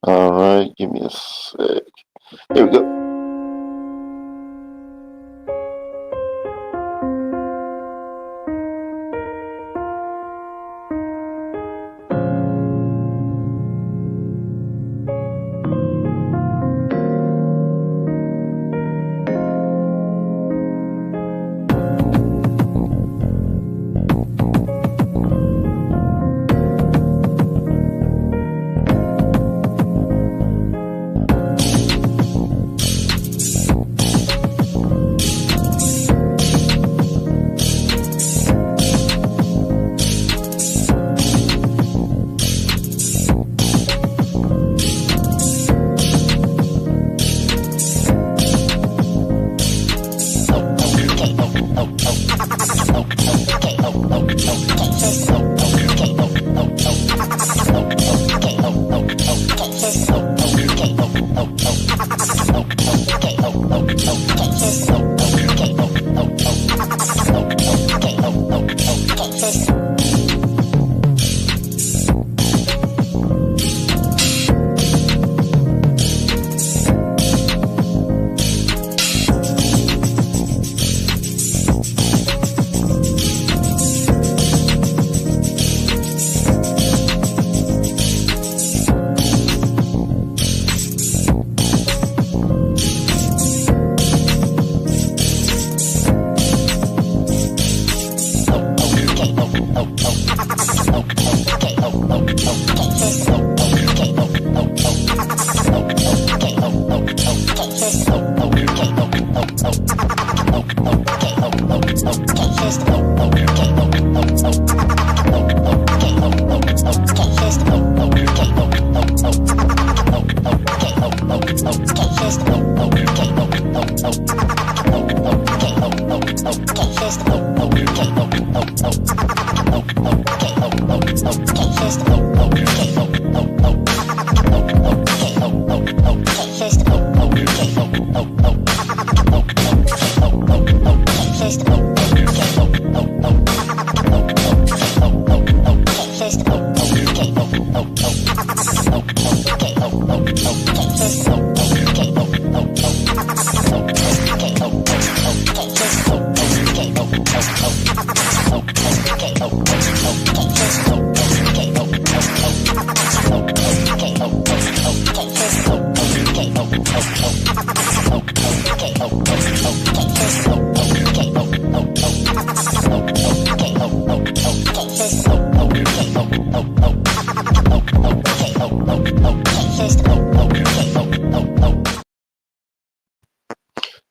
All right, give me a sec. Here we go.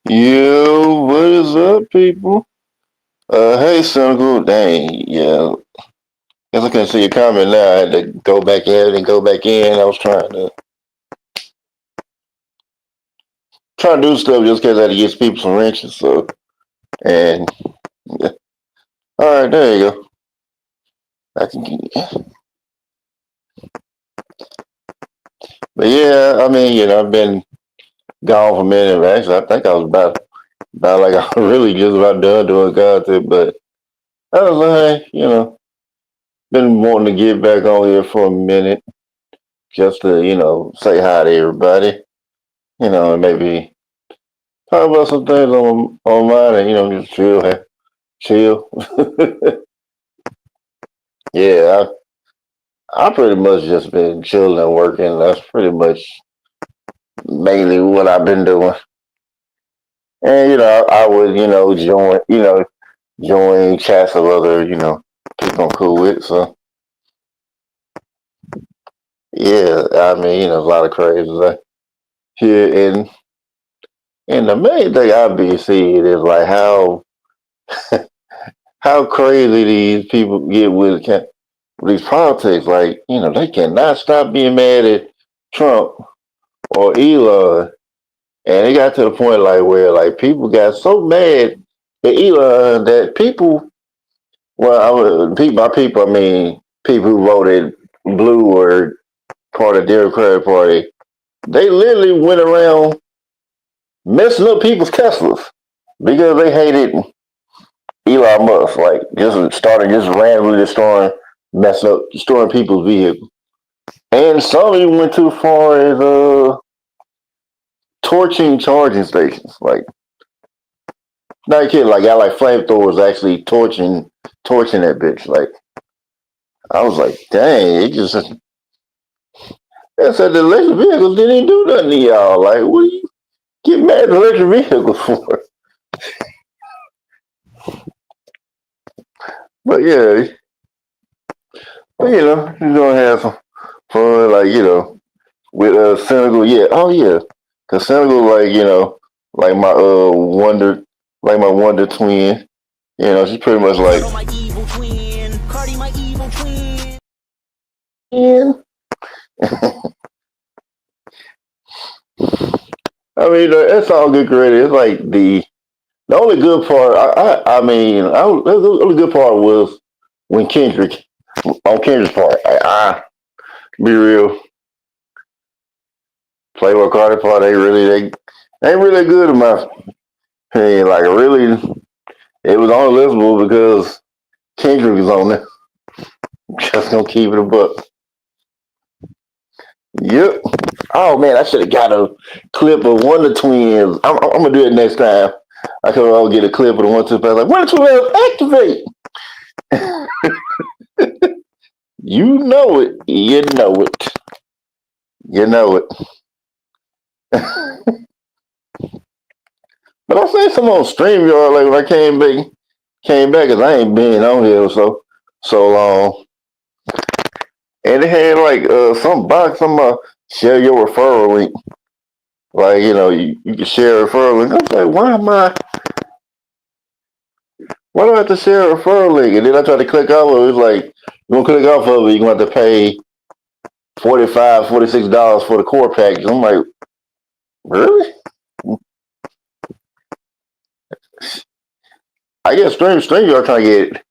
Yo, what is up, people? Hey, Cynical. Dang, yeah. Guess I couldn't see your comment now. I had to go back in and go back in. I was trying to do stuff just because I had to get people some wrenches. So, and yeah. All right, there you go. I can get, but yeah, I mean, I've been gone for a minute. Actually, I think I was about like I was really just about done doing content, but I was like, hey, been wanting to get back on here for a minute just to, say hi to everybody, and maybe talk about some things on mine and, just chill. Yeah, I pretty much just been chilling and working. That's pretty much mainly what I've been doing. And, I would, join chats of other, people I'm cool with. So, yeah, I mean, a lot of crazy here. And the main thing I be seeing is like how crazy these people get with these politics. Like, they cannot stop being mad at Trump or Elon. And it got to the point like where like people got so mad at Elon that people, well, by people I mean people who voted blue or part of the Democratic Party, they literally went around messing up people's Teslas because they hated Elon Musk. Like just randomly destroying, messing up, destroying people's vehicles. And some even went too far as torching charging stations. Like, not kidding, like got like flamethrowers actually torching that bitch. Like, I was like, dang, it just they said the electric vehicles didn't do nothing to y'all. Like, what do you get mad at electric vehicles for? But yeah, you're gonna have some fun, like, with Senegal. Yeah, oh yeah, cause Senegal, like, like my wonder twin. She's pretty much like, my evil twin, Cardi, my evil twin. Yeah. I mean, it's all good credit. It's like the only good part. The only good part was when Kendrick on Kendrick's part. Be real, Playboy Cardi part. They ain't really good in my opinion. Like, really, it was only listenable because Kendrick was on there. Just gonna keep it a buck. Yep. Oh man, I should have got a clip of one of the twins. I'm gonna do it next time. I could all get a clip of the one two like one of the twins activate. You know it. You know it. You know it. But I seen some on StreamYard like when I came back because I ain't been on here so long. And they had like some box, share your referral link. Like, you can share a referral link. I was like, why do I have to share a referral link? And then I tried to click off of it. It was like, you're gonna click off of it, you're gonna have to pay $45, $46 for the core package. I'm like, really? I guess StreamYard trying to get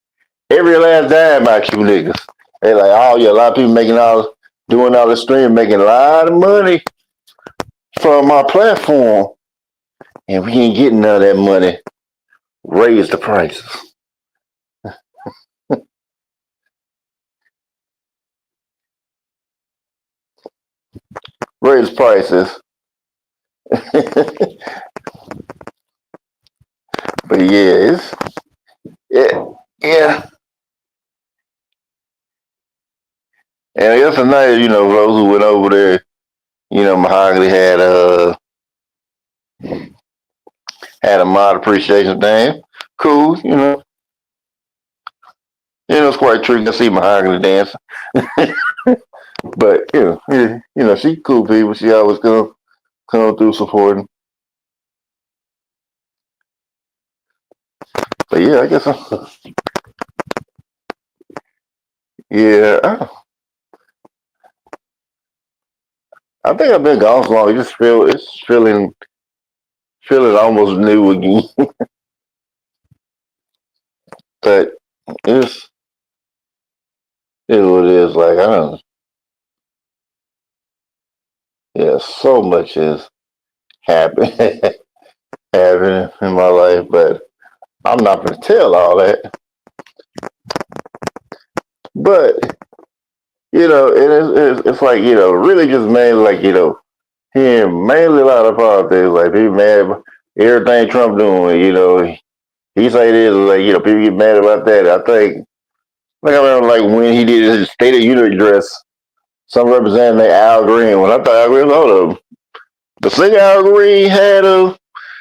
every last dime out you niggas. They like, oh yeah, a lot of people doing all the stream, making a lot of money from our platform. And we ain't getting none of that money. Raise the prices. Raise prices. But yeah, yeah. And I guess tonight, those who went over there, Mahogany had a mod appreciation thing. Cool, it's quite tricky to see Mahogany dance. But she cool people. She always come through supporting. But yeah, I guess yeah. I think I've been gone so long. It's feeling almost new again. But it's what it is. Like, I don't. Yeah, so much has happened happening in my life, but I'm not gonna tell all that. But it's like, really just mainly like, hearing mainly a lot of politics, like people mad about everything Trump doing, he say this, like, people get mad about that. I think, like, I remember, like, when he did his State of Union address, some representative Al Green, when I thought Al Green, hold up, the singer Al Green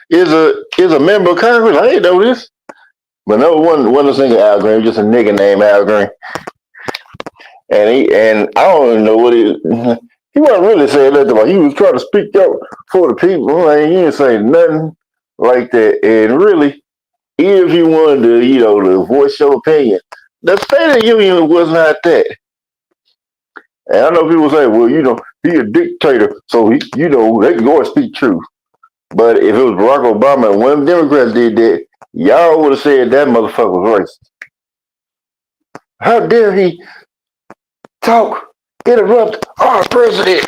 is a member of Congress. I didn't know this. But no, wasn't a singer Al Green, just a nigga named Al Green. And I don't even know what he wasn't really saying nothing about. He was trying to speak up for the people. Like, he didn't say nothing like that. And really, if you wanted to voice your opinion, the State of the Union was not that. And I know people say, well, he a dictator, so they can go and speak truth. But if it was Barack Obama and one of the Democrats did that, y'all would have said that motherfucker was racist. How dare he interrupt our president?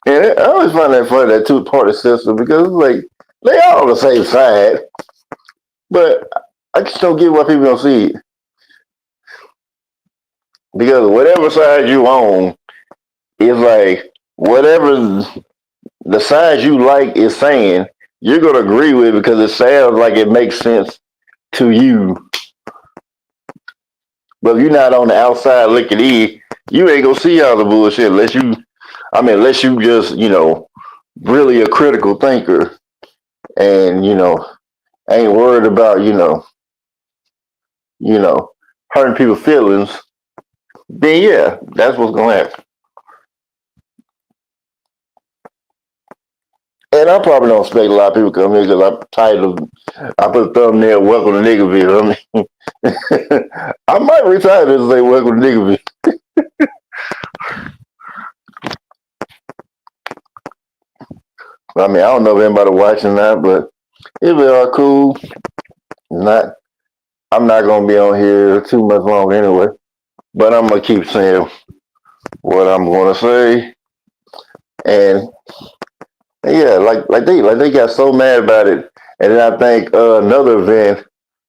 And I always find that funny, that two-party system, because it's like, they all on the same side. But I just don't get why people don't see it. because whatever side you on is like whatever the side you like is saying, you're gonna agree with it because it sounds like it makes sense to you. But if you're not on the outside looking in, you ain't gonna see all the bullshit unless you just, really a critical thinker and, ain't worried about, you know, hurting people's feelings, then yeah, that's what's gonna happen. And I probably don't expect a lot of people to come here because I'm tired of. I put a thumbnail, "Welcome to Niggerville." I mean, I might retire this and say, "Welcome to Niggerville." I mean, I don't know if anybody watching that, but if they are cool, not. I'm not gonna be on here too much longer anyway. But I'm gonna keep saying what I'm gonna say, and yeah, like they got so mad about it, and then I think another event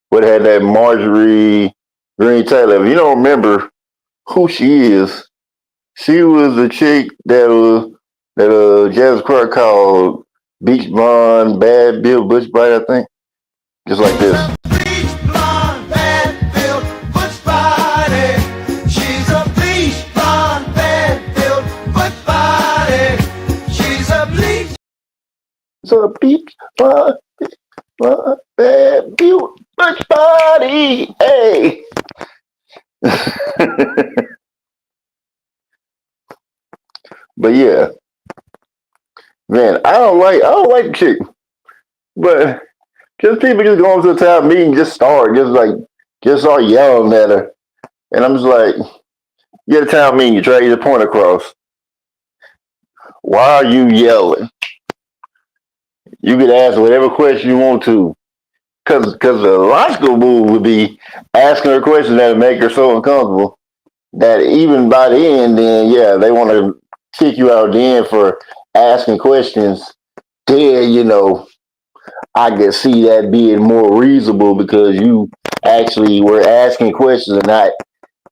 would have had that Marjorie Green Taylor. If you don't remember who she is, she was the chick that Jazz Clark called Beach Blonde Bad Bill Bush Bright, I think, just like this. Beach blonde, bad Bill Bush body. She's a bleach blonde, bad Bill Bush body. She's a bleach. So beach blonde, bad Bill Bush body. Hey. But yeah, man, I don't like the chick, but just people just going to the town meeting, just start yelling at her, and I'm just like, get a town meeting, you try to get your point across. Why are you yelling? You could ask whatever question you want to, because the logical move would be asking her questions that would make her so uncomfortable that even by the end, then yeah, they want to kick you out the end for asking questions. Then I can see that being more reasonable because you actually were asking questions and not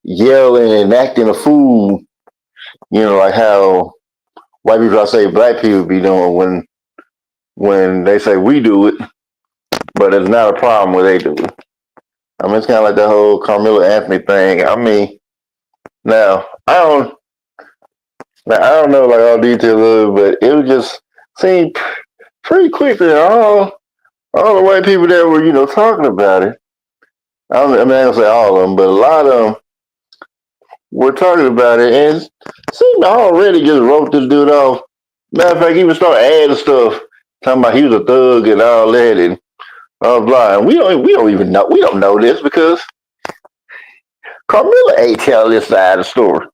yelling and acting a fool. Like how white people I say black people be doing when they say we do it, but it's not a problem when they do it. I mean, it's kind of like the whole Carmelo Anthony thing. I mean, now I don't know like all details of it, but it would just seem pretty quick that all the white people that were talking about it. I mean, I don't say all of them, but a lot of them were talking about it, and it seemed to already just wrote this dude off. Matter of fact, he even started adding stuff, talking about he was a thug and all that, and blah blah. And we don't even know we don't know this because Carmilla ain't telling this side of the story.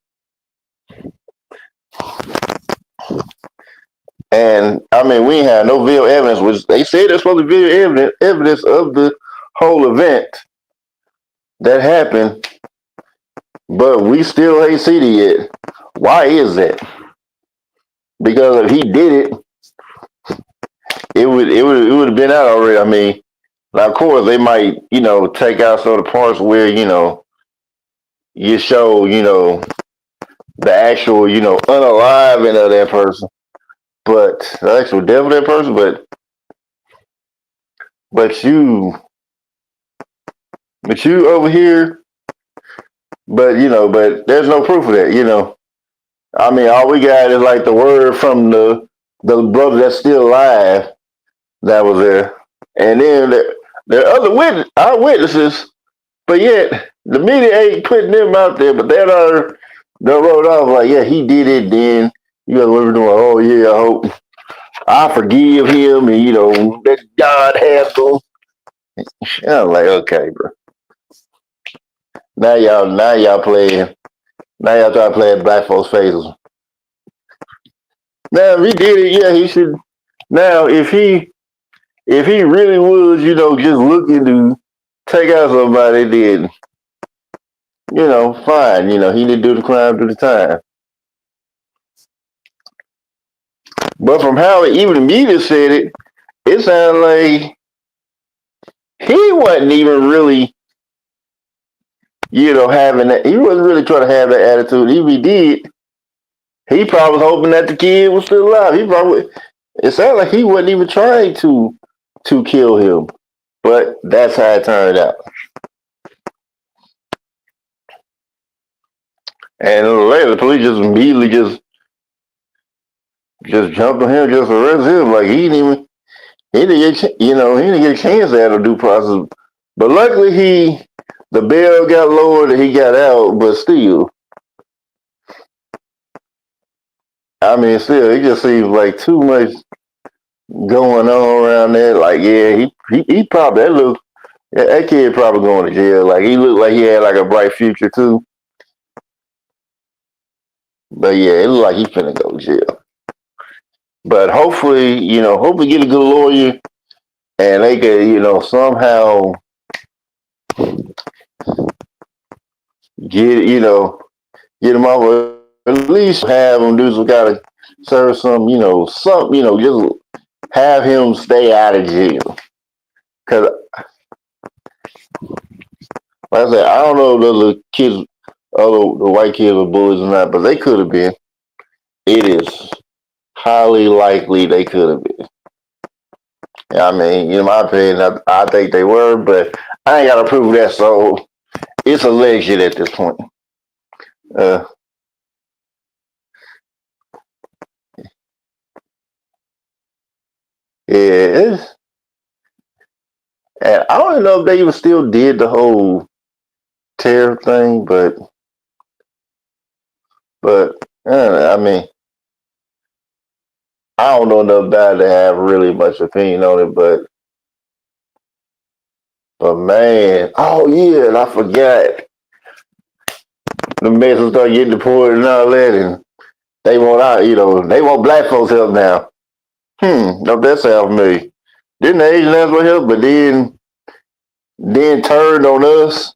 And I mean, we ain't had no video evidence, which they said there's supposed to be video evidence of the whole event that happened, but we still ain't seen it yet. Why is that? Because if he did it, it would have been out already. I mean, now of course they might take out some of the parts where you show the actual unaliving of that person, but the actual death of that person, but you over here, but there's no proof of that. I mean, all we got is like the word from the brother that's still alive that was there, and then there are other eyewitnesses, but yet the media ain't putting them out there. But they wrote off like, yeah, he did it. Then you guys were doing, oh yeah, I forgive him, and that God has him. I'm like, okay, bro. Now y'all playing. Now y'all try to play at black folks' faces. Now if he did it, yeah, he should. Now if he really was, just looking to take out somebody, then fine. He didn't do the crime, do the time. But from how even the media said it, it sounded like he wasn't even really having that. He wasn't really trying to have that attitude. If he did, he probably was hoping that the kid was still alive. He probably. It sounded like he wasn't even trying to kill him, but that's how it turned out. And later, the police just immediately just jumped on him, just arrested him. Like he didn't get he didn't get a chance to have a due process. But luckily, the bail got lowered and he got out. But still, I mean, still, it just seems like too much going on around there. Like, yeah, he probably that kid probably going to jail. Like, he looked like he had like a bright future too. But yeah, it looked like he finna go to jail. But hopefully, hopefully get a good lawyer and they could, somehow get, get him off. At least have him do some kind of serve some, just have him stay out of jail. Cause like I said, I don't know if the kids, the white kids were bullies or not, but they could have been. It is highly likely they could have been. I mean, in my opinion, I think they were, but I ain't got to prove that, so it's alleged at this point. Uh, yeah, and I don't know if they even still did the whole terror thing, but I mean, I don't know enough about it to have really much opinion on it, but man, oh yeah, and I forgot the Mexicans start getting deported and all that, and they want they want black folks help now. No, that sounds familiar. Didn't the Asian ask for help, but then turned on us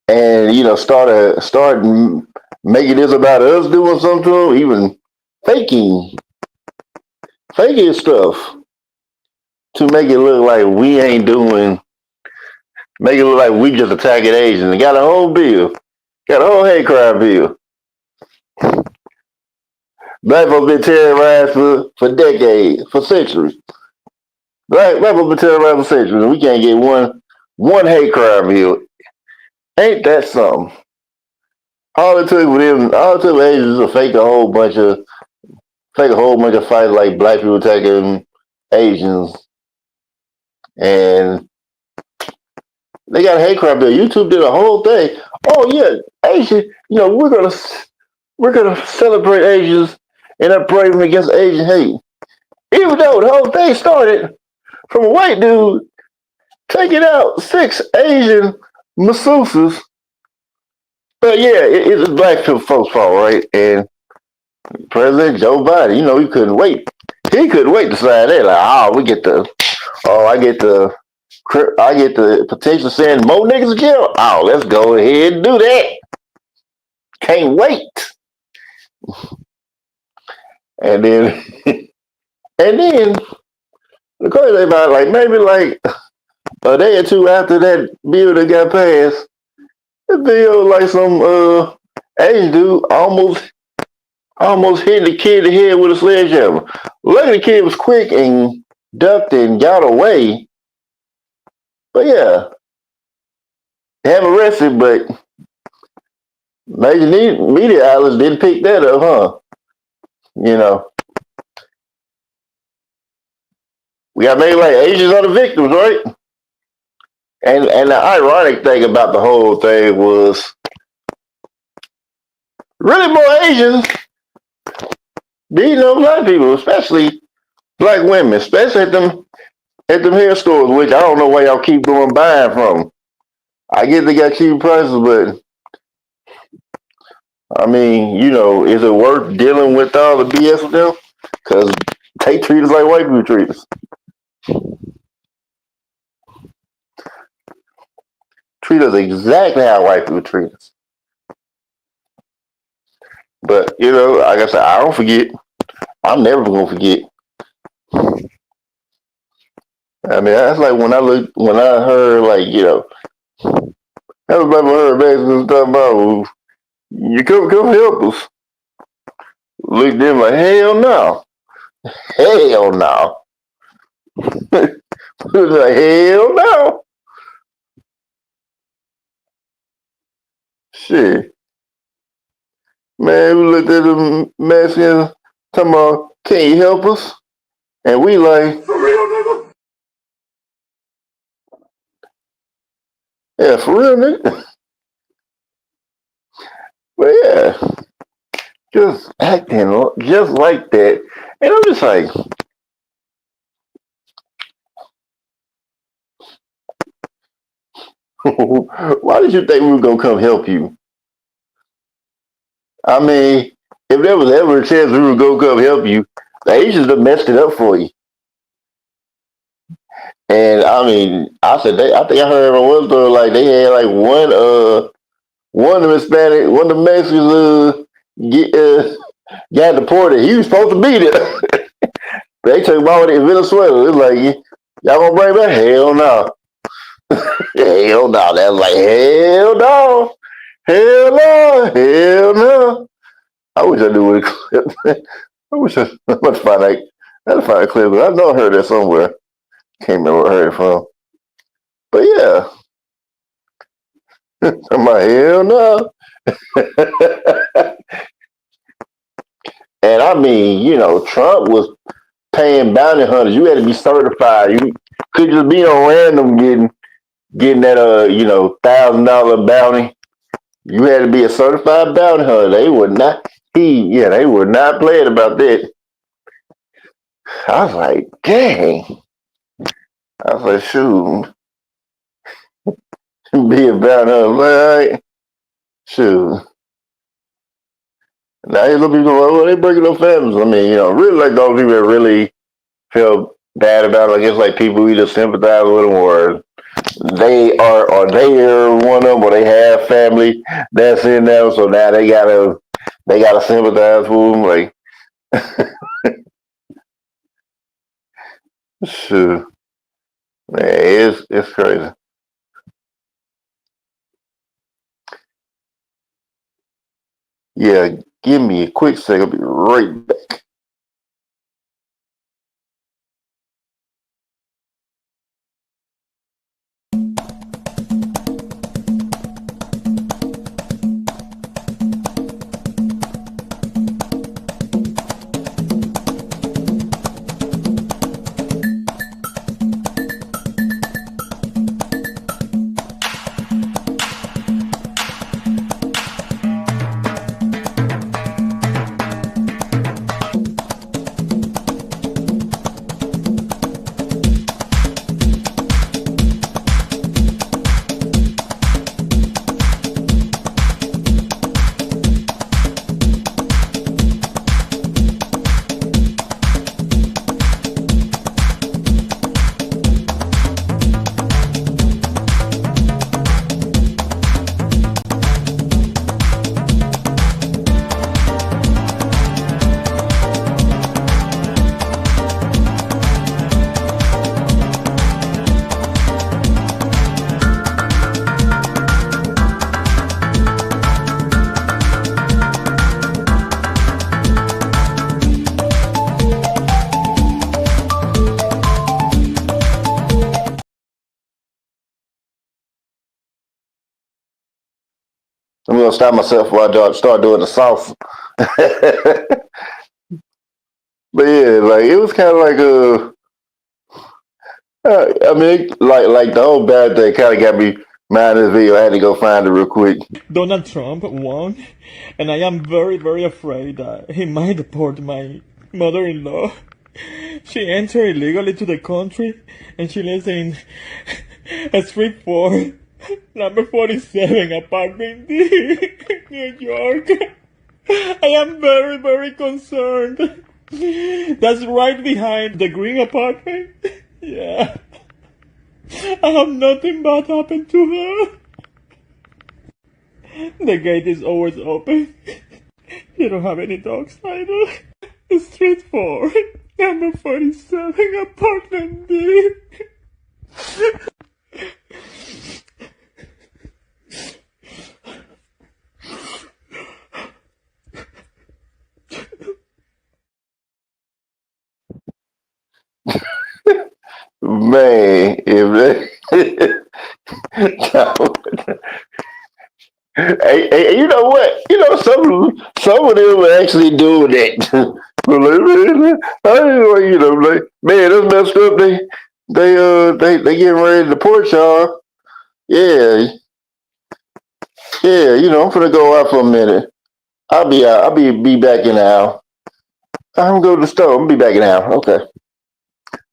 and started making this about us doing something to them, even faking stuff to make it look like we ain't doing, make it look like we just attacking Asians. And got a whole bill, got a whole hate crime bill. Black folks been terrorized for decades, for centuries. Black folks been terrorized for centuries, and we can't get one hate crime bill. Ain't that something? All it took for Asians to fake a whole bunch of fights like black people attacking Asians, and they got a hate crime bill. YouTube did a whole thing. Oh yeah, Asian. We're gonna celebrate Asians and upbraid them against Asian hate, even though the whole thing started from a white dude taking out 6 Asian masseuses. But yeah, it's black folks' fault, right? And President Joe Biden, he couldn't wait. He couldn't wait to sign that. Like, I get the potential send more niggas to jail. Oh, let's go ahead and do that. Can't wait. And then, and then the crazy about it, like maybe like a day or two after that bill that got passed, the bill like some Asian dude almost hit the kid in the head with a sledgehammer. Luckily, the kid was quick and ducked and got away. But yeah, they have arrested, but major media outlets didn't pick that up, huh? We got made like Asians are the victims, right? And the ironic thing about the whole thing was really more Asians beating up black people, especially black women, especially at them hair stores, which I don't know why y'all keep going buying from. I get they got cheap prices, but I mean, is it worth dealing with all the BS with them? Because they treat us like white people treat us. Treat us exactly how white people treat us. But, like I said, I don't forget. I'm never going to forget. I mean, that's like when I heard, like, Everybody heard Mason talking about, well, you come help us. Look at them like, hell no. Hell no. Like, hell no. Shit. Man, we looked at the Mexicans talking about, can you help us? And we like, for real, nigga? Yeah, for real, nigga. But yeah, just acting just like that. And I'm just like, why did you think we were going to come help you? I mean, if there was ever a chance we were going to come help you, the Asians have messed it up for you. And I mean, I think I heard on one story like they had like one of the Hispanic, one of the Mexicans get got deported. He was supposed to be there. They took him out in Venezuela. It's like, y'all gonna bring back? Hell no. Hell no. That's like, hell no. Hell no. Hell no. I wish I knew what it clip. I wish I must find like I gotta find a clip. I know I heard that somewhere. Can't remember where I heard it from. But yeah. I'm like, hell no. And I mean, Trump was paying bounty hunters. You had to be certified. You could just be on random getting that $1,000 bounty. You had to be a certified bounty hunter. They would not they were not playing about that. I was like, dang. I was like, shoot. Be a bounty hunter, right? Shoot. Now you look people like, well, they breaking up families. I mean, really like those people that really feel bad about it. I guess like people who just sympathize with them or they are one of them or they have family that's in them, so now they gotta sympathize with them. Like, shoot, man, it's crazy. Yeah, give me a quick second. I'll be right back. I'm gonna stop myself before I start doing the sauce. But yeah, like it was kind of like I mean, like the whole bad thing kind of got me mind this video. I had to go find it real quick. Donald Trump won, and I am very, very afraid that he might deport my mother-in-law. She entered illegally to the country, and she lives in Street 4, number 47, apartment D, New York. I am very, very concerned. That's right behind the green apartment. Yeah. I have nothing bad happened to her. The gate is always open. You don't have any dogs either. Street 4, number 47, apartment D. Man, if they, hey, you know what? You know some of them are actually doing that. You know, like man, that's messed up. They getting ready to deport y'all. Yeah, yeah. You know, I'm gonna go out for a minute. I'll be out. I'll be back in an hour. I'm gonna go to the store. I'm gonna be back in an hour. Okay.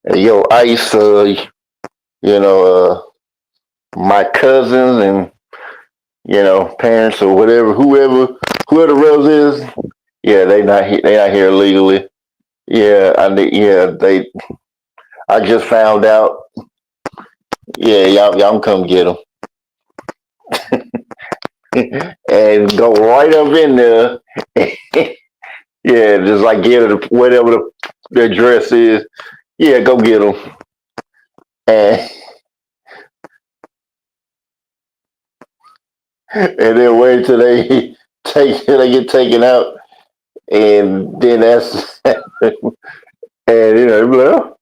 Hey, yo, Ice. You know, my cousins and parents or whatever, whoever the relatives is. Yeah, they not here legally. Yeah, they. I just found out. Yeah, y'all come get them and go right up in there. Yeah, just like get it whatever the address is. Yeah, go get them and and then wait till they they get taken out, and then that's and well,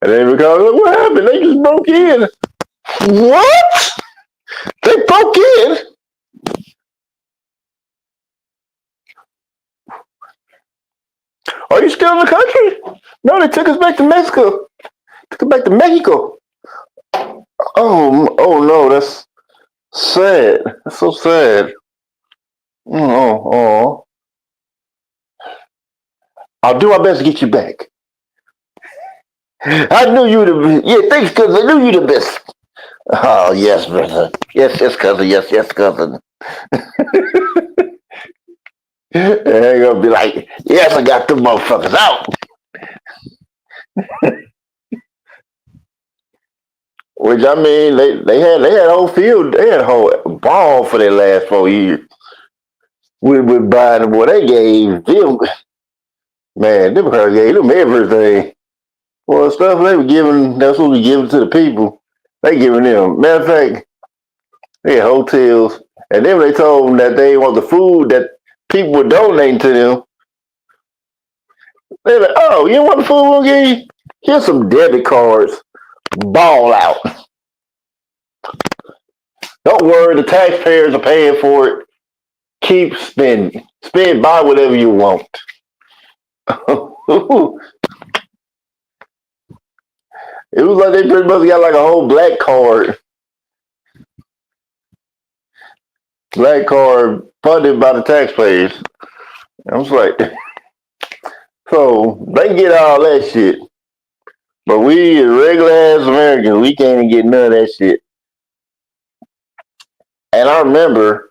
and then because what happened? They just broke in. What? They broke in? Are you still in the country? No, they took us back to Mexico. Took us back to Mexico. Oh no, that's sad. That's so sad. Oh. I'll do my best to get you back. I knew you the yeah. Thanks, cousin. I knew you the best. Oh yes, brother. Yes, cousin. Yes, cousin. And they're gonna be like, yes, I got them motherfuckers out. Which I mean, they had a whole field, they had a whole ball for their last 4 years. With Biden, boy, they gave them man, Democrats gave them everything. Well, stuff they were giving, that's what we giving to the people. They giving them. Matter of fact, they had hotels, and then they told them that they want the food that people were donating to them. They're like, oh, you want the food we'll give you? Here's some debit cards. Ball out. Don't worry, the taxpayers are paying for it. Keep spending. Spend, buy whatever you want. It was like they pretty much got like a whole black card funded by the taxpayers. I was like, so they get all that shit, but we regular ass Americans, we can't even get none of that shit. And I remember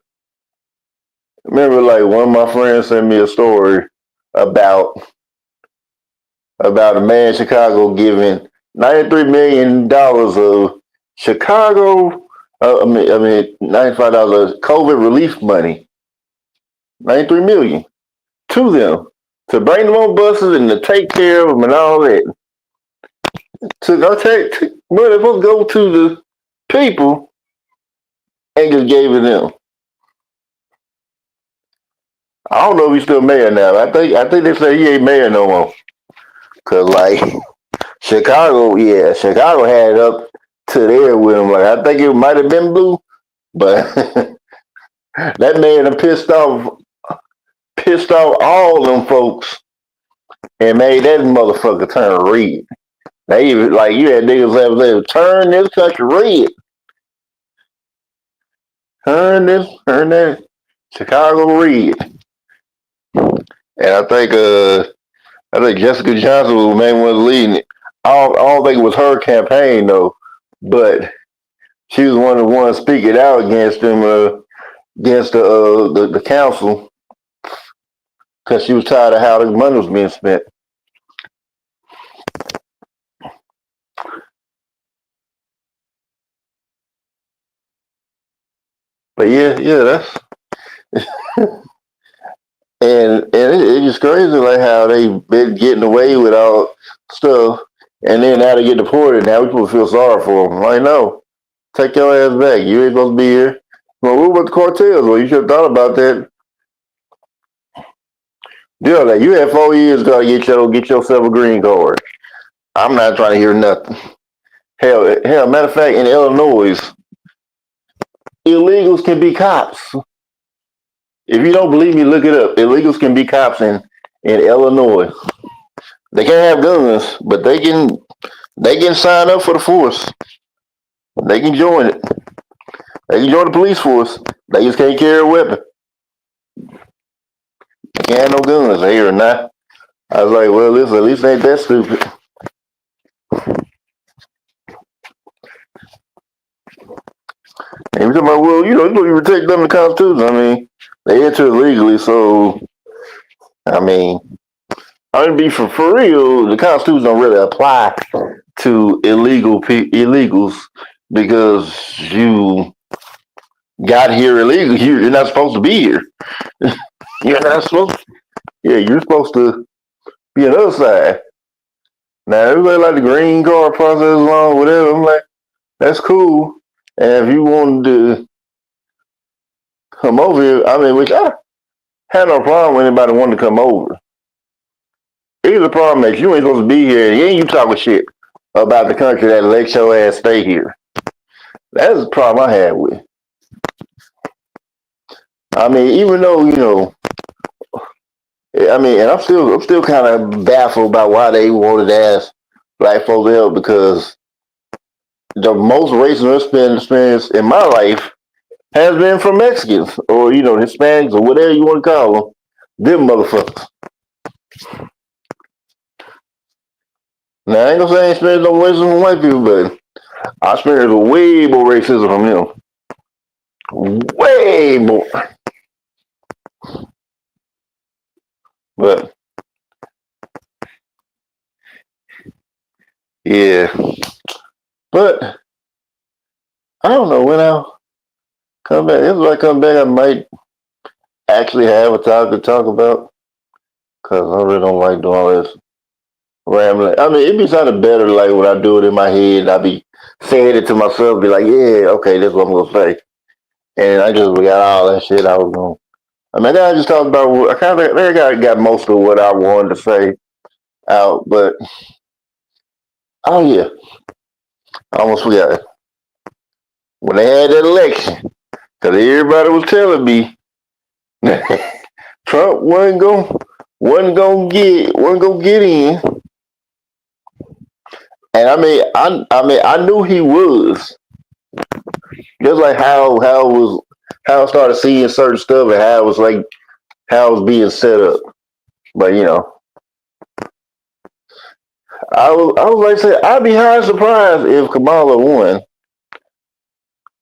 like one of my friends sent me a story about a man in Chicago giving $93 million of Chicago. $95 COVID relief money, 93 million to them to bring them on buses and to take care of them and all that. To go take money supposed to go to the people and just gave it them. I don't know if he's still mayor now. I think they say he ain't mayor no more. Cause like Chicago had it up to there with him. Like I think it might have been blue, but that man done pissed off all them folks and made that motherfucker turn red. They even like you had niggas that say, turn this country red. Turn that Chicago red. And I think Jessica Johnson was the main one leading it. I don't think it was her campaign though, but she was one of the ones speaking out against them, against the council, because she was tired of how the money was being spent. But yeah, that's and it's just crazy like how they been getting away with all stuff, and then now they get deported. Now we people feel sorry for them. Like no, take your ass back. You ain't supposed to be here. Well, what about the cartels? Well, you should have thought about that. Deal that you had 4 years to get yourself a green card. I'm not trying to hear nothing. Matter of fact, in Illinois, illegals can be cops. If you don't believe me, look it up. Illegals can be cops in Illinois. They can't have guns, but they can sign up for the force. They can join it. They can join the police force. They just can't carry a weapon. They can't have no guns here or not. I was like, well, this at least ain't that stupid. And you're talking about, well, you don't even protect them the Constitution. I mean, they enter illegally, so I mean, be for real. The Constitution don't really apply to illegals because you got here illegally. You're not supposed to be here. You're not supposed. Yeah, you're supposed to be on the other side. Now everybody like the green card process along, whatever. I'm like, that's cool. And if you wanted to come over here, I mean, which I had no problem with anybody wanting to come over. Here's the problem that you ain't supposed to be here, and you talking shit about the country that lets your ass stay here. That's the problem I had with. I mean, even though I mean, and I'm still kind of baffled by why they wanted to ask black folks help, because the most racist experience in my life has been from Mexicans or Hispanics or whatever you want to call them motherfuckers. Now I ain't gonna say I experienced no racism from white people, but I experienced way more racism from them. Way more. But yeah. But I don't know when I'll come back. If I come back, I might actually have a topic to talk about, because I really don't like doing all this rambling. I mean, it'd be sounding better like when I do it in my head. I be saying it to myself, be like, yeah, okay, that's what I'm gonna say, and I just got all that shit I was going. I mean, I just talked about. I kind of got most of what I wanted to say out, but oh yeah, I almost forgot it. When they had that election, because everybody was telling me Trump wasn't gonna get in. And I knew he was. Just like how I started seeing certain stuff and how it was being set up. But I was like say I'd be high surprised if Kamala won.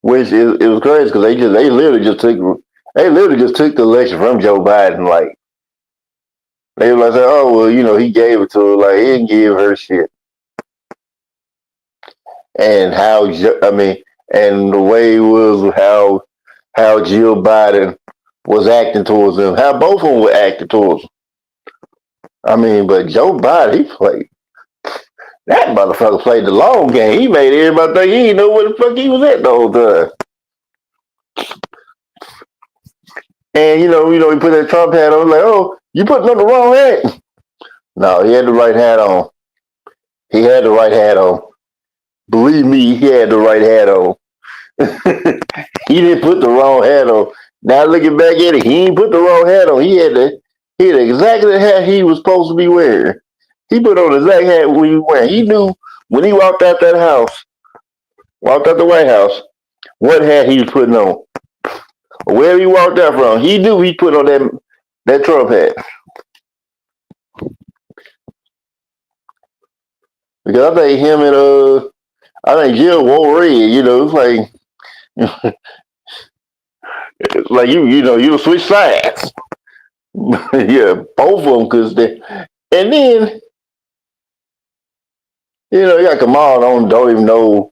Which it was crazy because they literally just took the election from Joe Biden. Like they were like, oh well, he gave it to her. Like he didn't give her shit. And and the way it was how Jill Biden was acting towards them, how both of them were acting towards him. I mean, but Joe Biden, that motherfucker played the long game. He made everybody think he didn't know where the fuck he was at the whole time. And he put that Trump hat on. Like, oh, you putting on the wrong hat. No, he had the right hat on. He had the right hat on. Believe me, he had the right hat on. He didn't put the wrong hat on. Now looking back at it, he didn't put the wrong hat on. He had exactly the hat he was supposed to be wearing. He put on the exact hat he was wearing. He knew when he walked out the White House, what hat he was putting on. Or wherever he walked out from, he knew he put on that Trump hat. Because I think him and I think Jill wore red. It's like you switch sides. Yeah, both of them could stay. And then you got Kamala don't even know,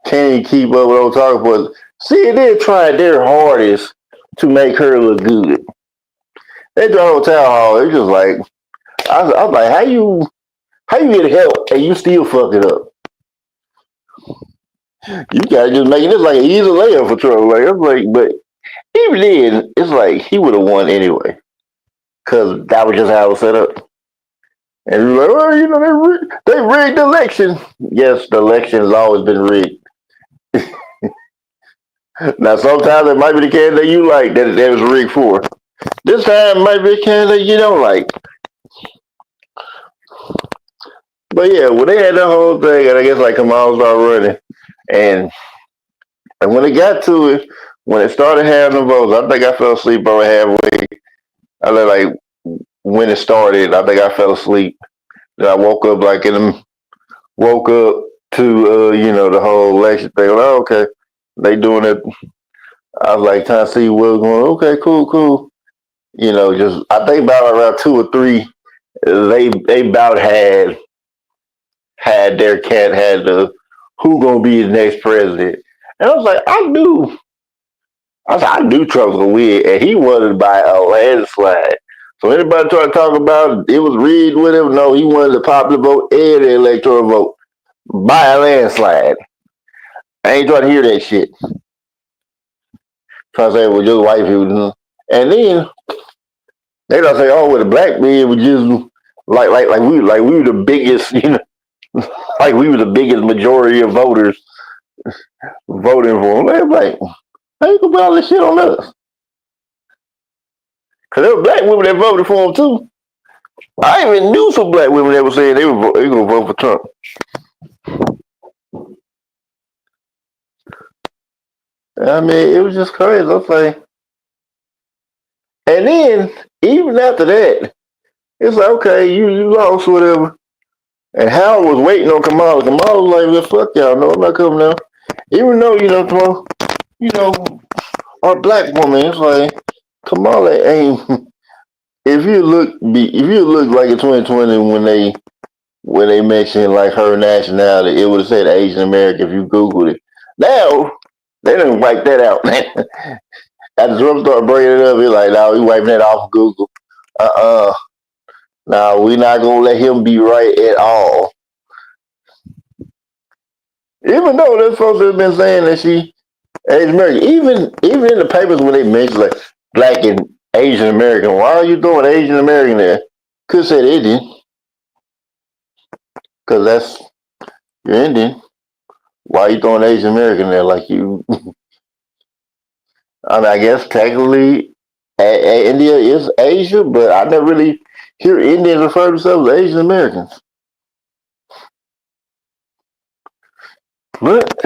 can't even keep up with those talking points. See, they're trying their hardest to make her look good. They do a whole town hall. It's just like I was like, how you get help and you still fuck it up? You gotta just make it like an easy layup for Trump. Like I'm like, but even then, it's like he would have won anyway, because that was just how it was set up. And you're like, oh, they rigged the election. Yes, the election has always been rigged. Now, sometimes it might be the candidate you like that it was rigged for. This time it might be a candidate you don't like. But yeah, when they had the whole thing, and I guess like Kamal started running, and when it got to it, when it started having the votes, I think I fell asleep over halfway. I like when it started, I think I fell asleep. Then I woke up woke up to the whole election thing. Like, oh, okay, they doing it. I was like trying to see what's going. Okay, cool, cool. Just I think about around two or three, they about had their cat had the who gonna be the next president, and I was like, I knew Trump was gonna win, and he won by a landslide. So anybody trying to talk about it was rigged with him? No, he won the popular vote and the electoral vote by a landslide. I ain't trying to hear that shit. Trying to say it was just white people, and then they don't say, "Oh, well, the black man was just like we were the biggest, like we were the biggest majority of voters voting for him." They're like, how you gonna put all this shit on us? Because there were black women that voted for him too. I even knew some black women that were saying they were going to vote for Trump. I mean, it was just crazy. I was like, and then even after that, it's like, okay, you lost whatever. And Howard was waiting on Kamala. Kamala was like, well, fuck y'all, no, I'm not coming now. Even though, Kamala, our black woman, it's like Kamala ain't. If you look like in 2020 when they mentioned like her nationality, it would have said Asian American if you Googled it. Now they didn't wipe that out. After Trump started bringing it up, he's like, "No, we wiping that off of Google. No, we're not gonna let him be right at all." Even though there's folks that have been saying that she Asian American, even in the papers when they mention like black and Asian American, why are you throwing Asian American there? Could say Indian, because that's you're Indian. Why are you throwing Asian American there like you? I mean, I guess technically India is Asia, but I never really hear Indians refer to themselves as Asian Americans. But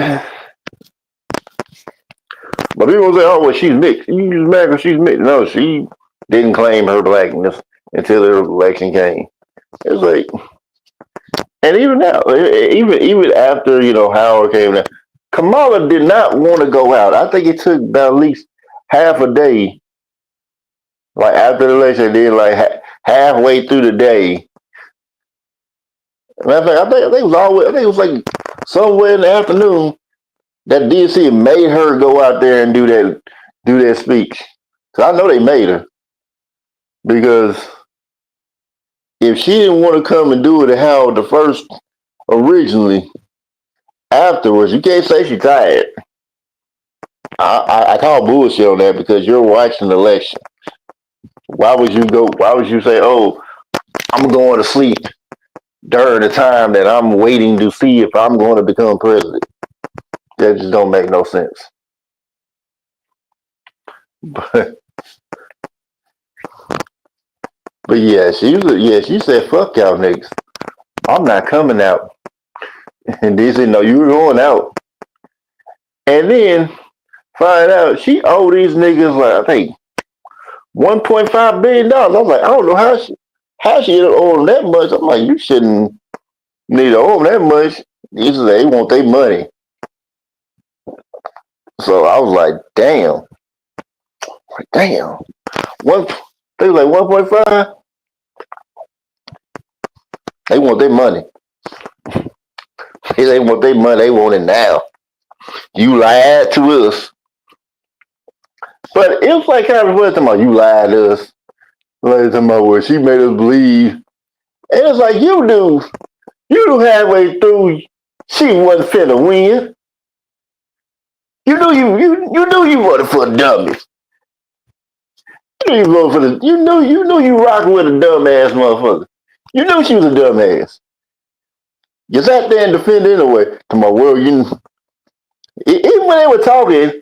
people say, "Oh, well, she's mixed. You just mad because she's mixed." No, she didn't claim her blackness until the election came. It's like, and even now, even after Howard came down, Kamala did not want to go out. I think it took about at least half a day, like after the election, then like halfway through the day. Matter of fact, I think it was always. I think it was like somewhere in the afternoon that DNC made her go out there and do that speech. So I know they made her because if she didn't want to come and do it at Howard the first originally, afterwards you can't say she's tired. I call bullshit on that because you're watching the election. Why would you go? Why would you say, "Oh, I'm going to sleep during the time that I'm waiting to see if I'm going to become president"? That just don't make no sense. But yeah, she said, "Fuck y'all niggas. I'm not coming out." And they said, "No, you're going out." And then find out she owed these niggas like I think $1.5 billion. I was like, I don't know how she owe them that much. I'm like, you shouldn't need to owe them that much. They want their money. So I was like, damn. One they was like 1.5. They want their money. They want their money. They want it now. You lied to us. But it was like kind of talking about you lied to us. Like talking about where she made us believe. And it's like you knew halfway through she wasn't finna win. You knew you voted for a dummy. You knew you voted for you knew you rocking with a dumb ass motherfucker. You knew she was a dumbass. You sat there and defended anyway. To my world, even when they were talking,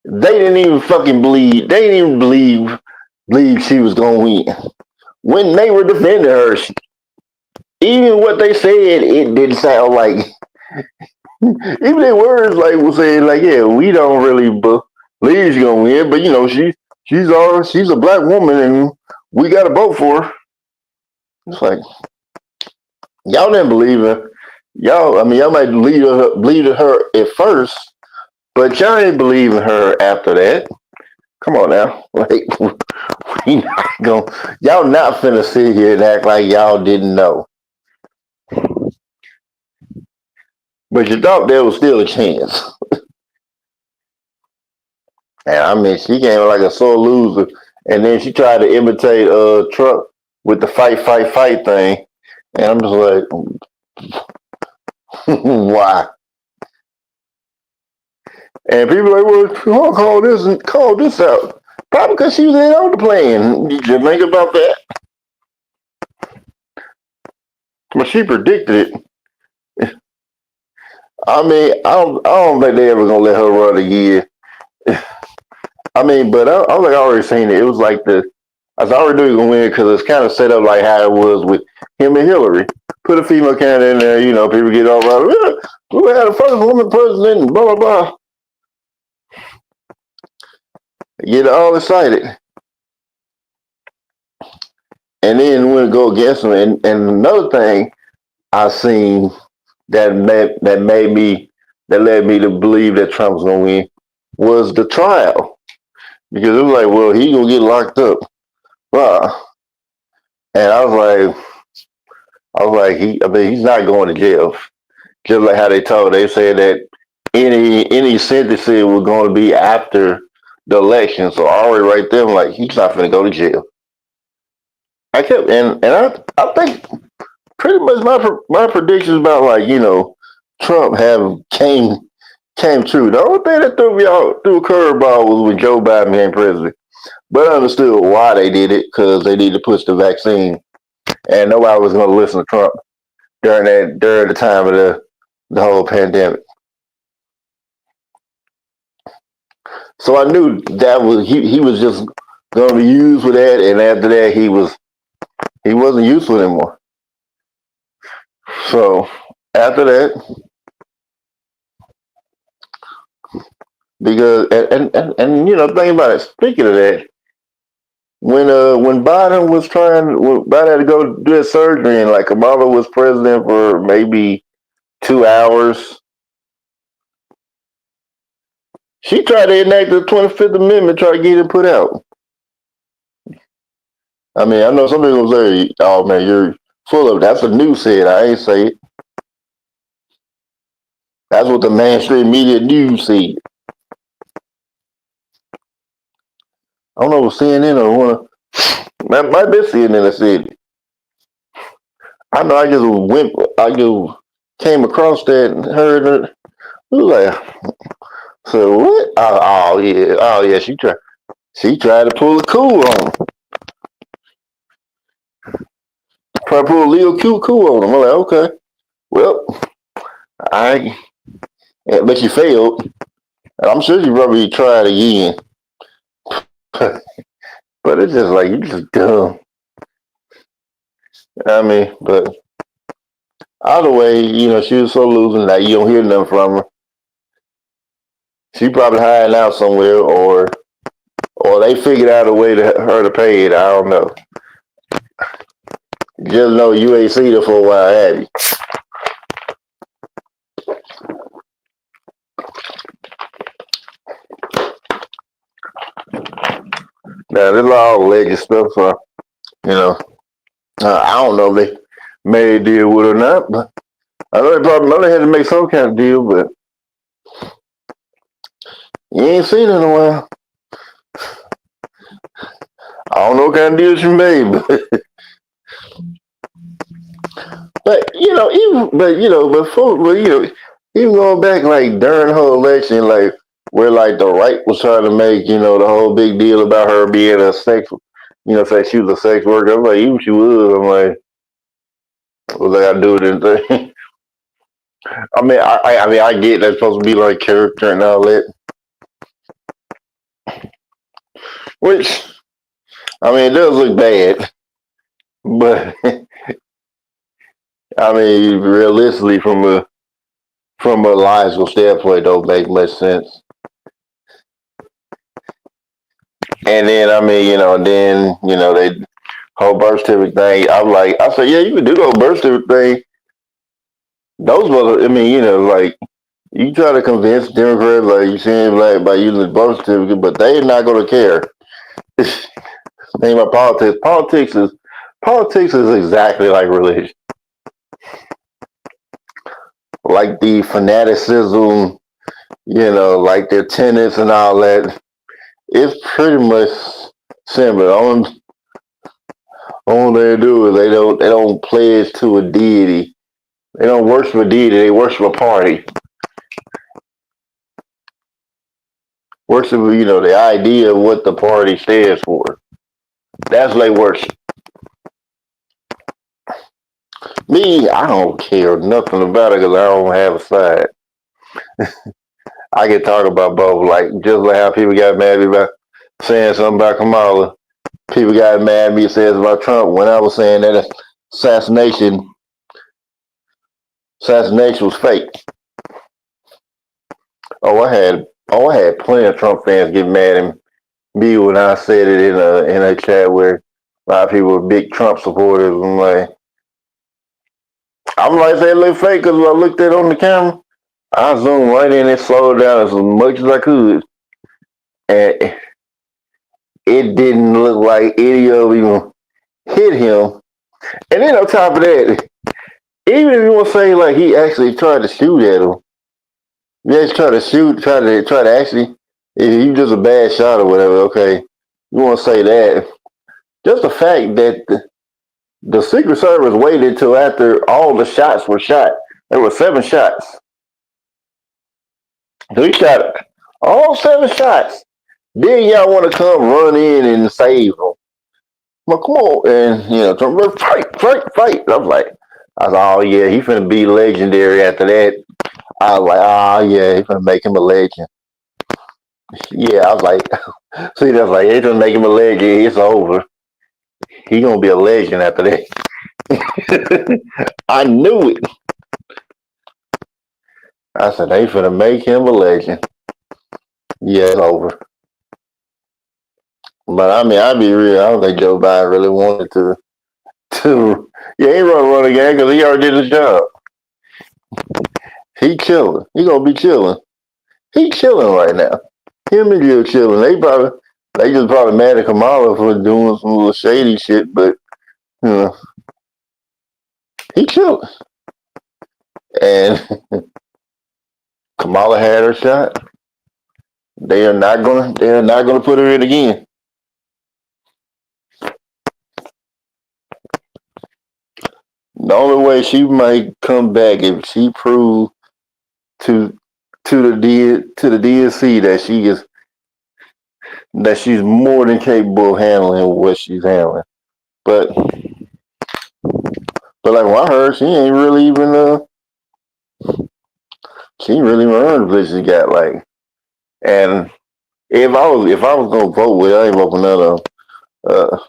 they didn't even fucking believe. They didn't even believe she was gonna win. When they were defending her, even what they said, it didn't sound like. Even their words like was saying like, yeah, we don't really believe she's gonna win, but she's a black woman and we gotta vote for her. It's like y'all didn't believe her. Y'all might believe in her at first, but y'all ain't believe in her after that. Come on now, like we not gonna, y'all not finna sit here and act like y'all didn't know. But you thought there was still a chance. And I mean, she came like a sore loser, and then she tried to imitate Trump with the fight thing, and I'm just like, why? And people are like, well, I'll call this out. Probably because she was in on the plane. You just think about that. But she predicted it. I mean, I don't think they ever gonna let her run again. I mean, but I was like, I already seen it. It was like I was already knew he was gonna win because it's kind of set up like how it was with him and Hillary. Put a female candidate in there, people get all right. We had the first woman president, blah blah blah. Get all excited, and then when it go against them. And another thing I seen that led me to believe that Trump was gonna win was the trial, because it was like, well, he gonna get locked up. Wow. And I was like, he's not going to jail. Just like how they said that any sentencing was going to be after the election. So already right there, I'm like, he's not going to go to jail. I kept I think pretty much my predictions about Trump have came true. The only thing that threw a curveball was when Joe Biden became president. But I understood why they did it, because they need to push the vaccine, and nobody was going to listen to Trump during the time of the whole pandemic. So I knew that he was just going to be used for that, and after that he wasn't useful anymore. So after that, because and think about it. Speaking of that, when Biden had to go do his surgery, and like Kamala was president for maybe 2 hours, she tried to enact the 25th Amendment, try to get it put out. I mean, I know some people say, "Oh man, you're full of." That's what news said. I ain't say it. That's what the mainstream media news said. I don't know if CNN or one. Might be CNN that said it. I know. I just came across that and heard it. It was like, so what? Oh yeah. She tried to pull a cool on him. Try to pull a legal cool on him. I'm like, okay, well, I. But she failed. And I'm sure she probably tried again. But it's just like, you're just dumb. I mean, but either way, she was so losing that you don't hear nothing from her. She probably hiding out somewhere, or they figured out a way to her to pay it. I don't know. Just know you ain't seen her for a while, have you? Now, this is all alleged stuff, so, I don't know if they made a deal with her or not, but I know they had to make some kind of deal, but you ain't seen her in a while. I don't know what kind of deal she made, even going back like during her election, like where like the right was trying to make, the whole big deal about her being a sex, say she was a sex worker. I'm like, even she was, I'm like, What they gotta do with it? I get that's supposed to be like character and all that, which it does look bad, but realistically, from a logical standpoint, don't make much sense. And then they whole birth certificate thing. I said, yeah, you can do the whole birth certificate thing. Those was, like you try to convince Democrats like you seem like by using the birth certificate, but they're not gonna care. Think about politics. Politics is exactly like religion. Like the fanaticism, like their tenets and all that. It's pretty much similar. All they do is they don't pledge to a deity. They don't worship a deity. They worship a party. Worship, the idea of what the party stands for. That's what they worship. Me, I don't care nothing about it because I don't have a side. I can talk about both, like just like how people got mad at me about saying something about Kamala. People got mad at me says about Trump when I was saying that assassination assassination was fake. I had plenty of Trump fans get mad at me when I said it in a chat where a lot of people were big Trump supporters. I'm like, they look fake because I looked at it on the camera. I zoomed right in and slowed down as much as I could, and it didn't look like any of them even hit him. And then on top of that, even if you want to say like he actually tried to shoot at him, yeah, try to shoot, try to actually, if you just a bad shot or whatever, okay, you want to say that. Just the fact that the Secret Service waited till after all the shots were shot. There were 7 shots. So he shot all 7 shots. Then y'all want to come run in and save them. Well, come on, and fight. I was like, oh yeah, he finna be legendary after that. I was like, oh yeah, he finna make him a legend. Yeah, I was like, see, that's like, they gonna make him a legend. It's over. He gonna be a legend after that. I knew it. I said they finna make him a legend. Yeah, it's over. But I'll be real. I don't think Joe Biden really wanted to. Yeah, he run again because he already did his job. He chilling. He gonna be chilling. He chilling right now. Him and Jill chilling. They just probably mad at Kamala for doing some little shady shit, but you know, he chilling. And Kamala had her shot. They are not gonna put her in again. The only way she might come back if she proves to the DNC that she's more than capable of handling what she's handling. But like when I heard, she ain't really even she ain't really earned the position she got. Like, and if I was gonna vote with, I ain't voting none of them.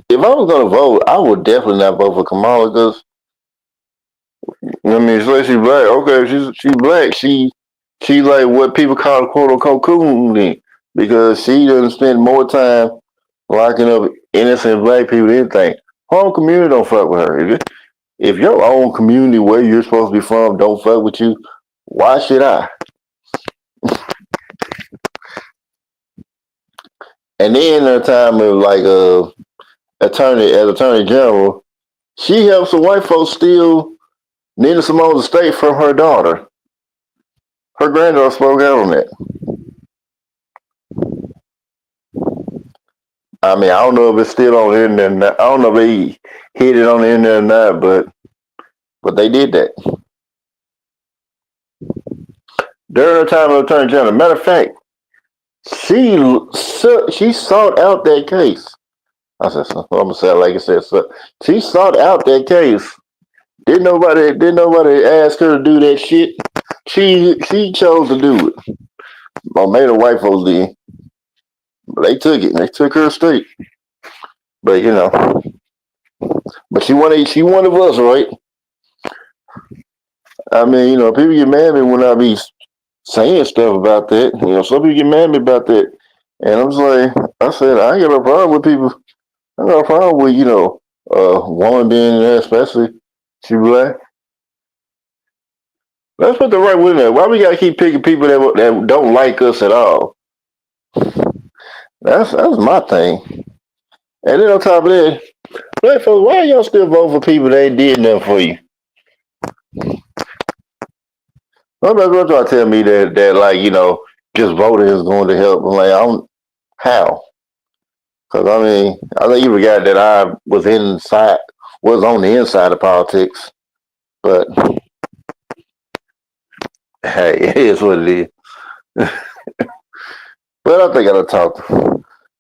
If I was gonna vote, I would definitely not vote for Kamala because say she's black. Okay, she's black. She like what people call quote unquote coon because she doesn't spend more time locking up innocent black people than anything. Home community don't fuck with her. If your own community where you're supposed to be from don't fuck with you, why should I? And then at the time of like attorney general, she helps the white folks steal Nina Simone's estate from her daughter. Her granddaughter spoke out on that. I don't know if it's still on the internet. I don't know if they hit it on the internet or not, but they did that. During the time of Attorney General. Matter of fact, she sought out that case. I said, so I'm gonna say it like I said, so she sought out that case. Didn't nobody ask her to do that shit. She chose to do it. Or made her white folks did. But they took it. They took her state. But but she one of us, right? I mean, people get mad at me when I be saying stuff about that. Some people get mad at me about that. And I'm just like, I said, I ain't got no problem with people. I ain't got no problem with, a woman being there, especially she black. Let's put the right women there. Why we gotta keep picking people that don't like us at all? That's my thing. And then on top of that, black folks, why y'all still vote for people that ain't did nothing for you? Nobody's gonna try to tell me that like, just voting is going to help. I'm like, how? Because I mean, I think you forgot that I was on the inside of politics. But hey, it is what it is. But I think I done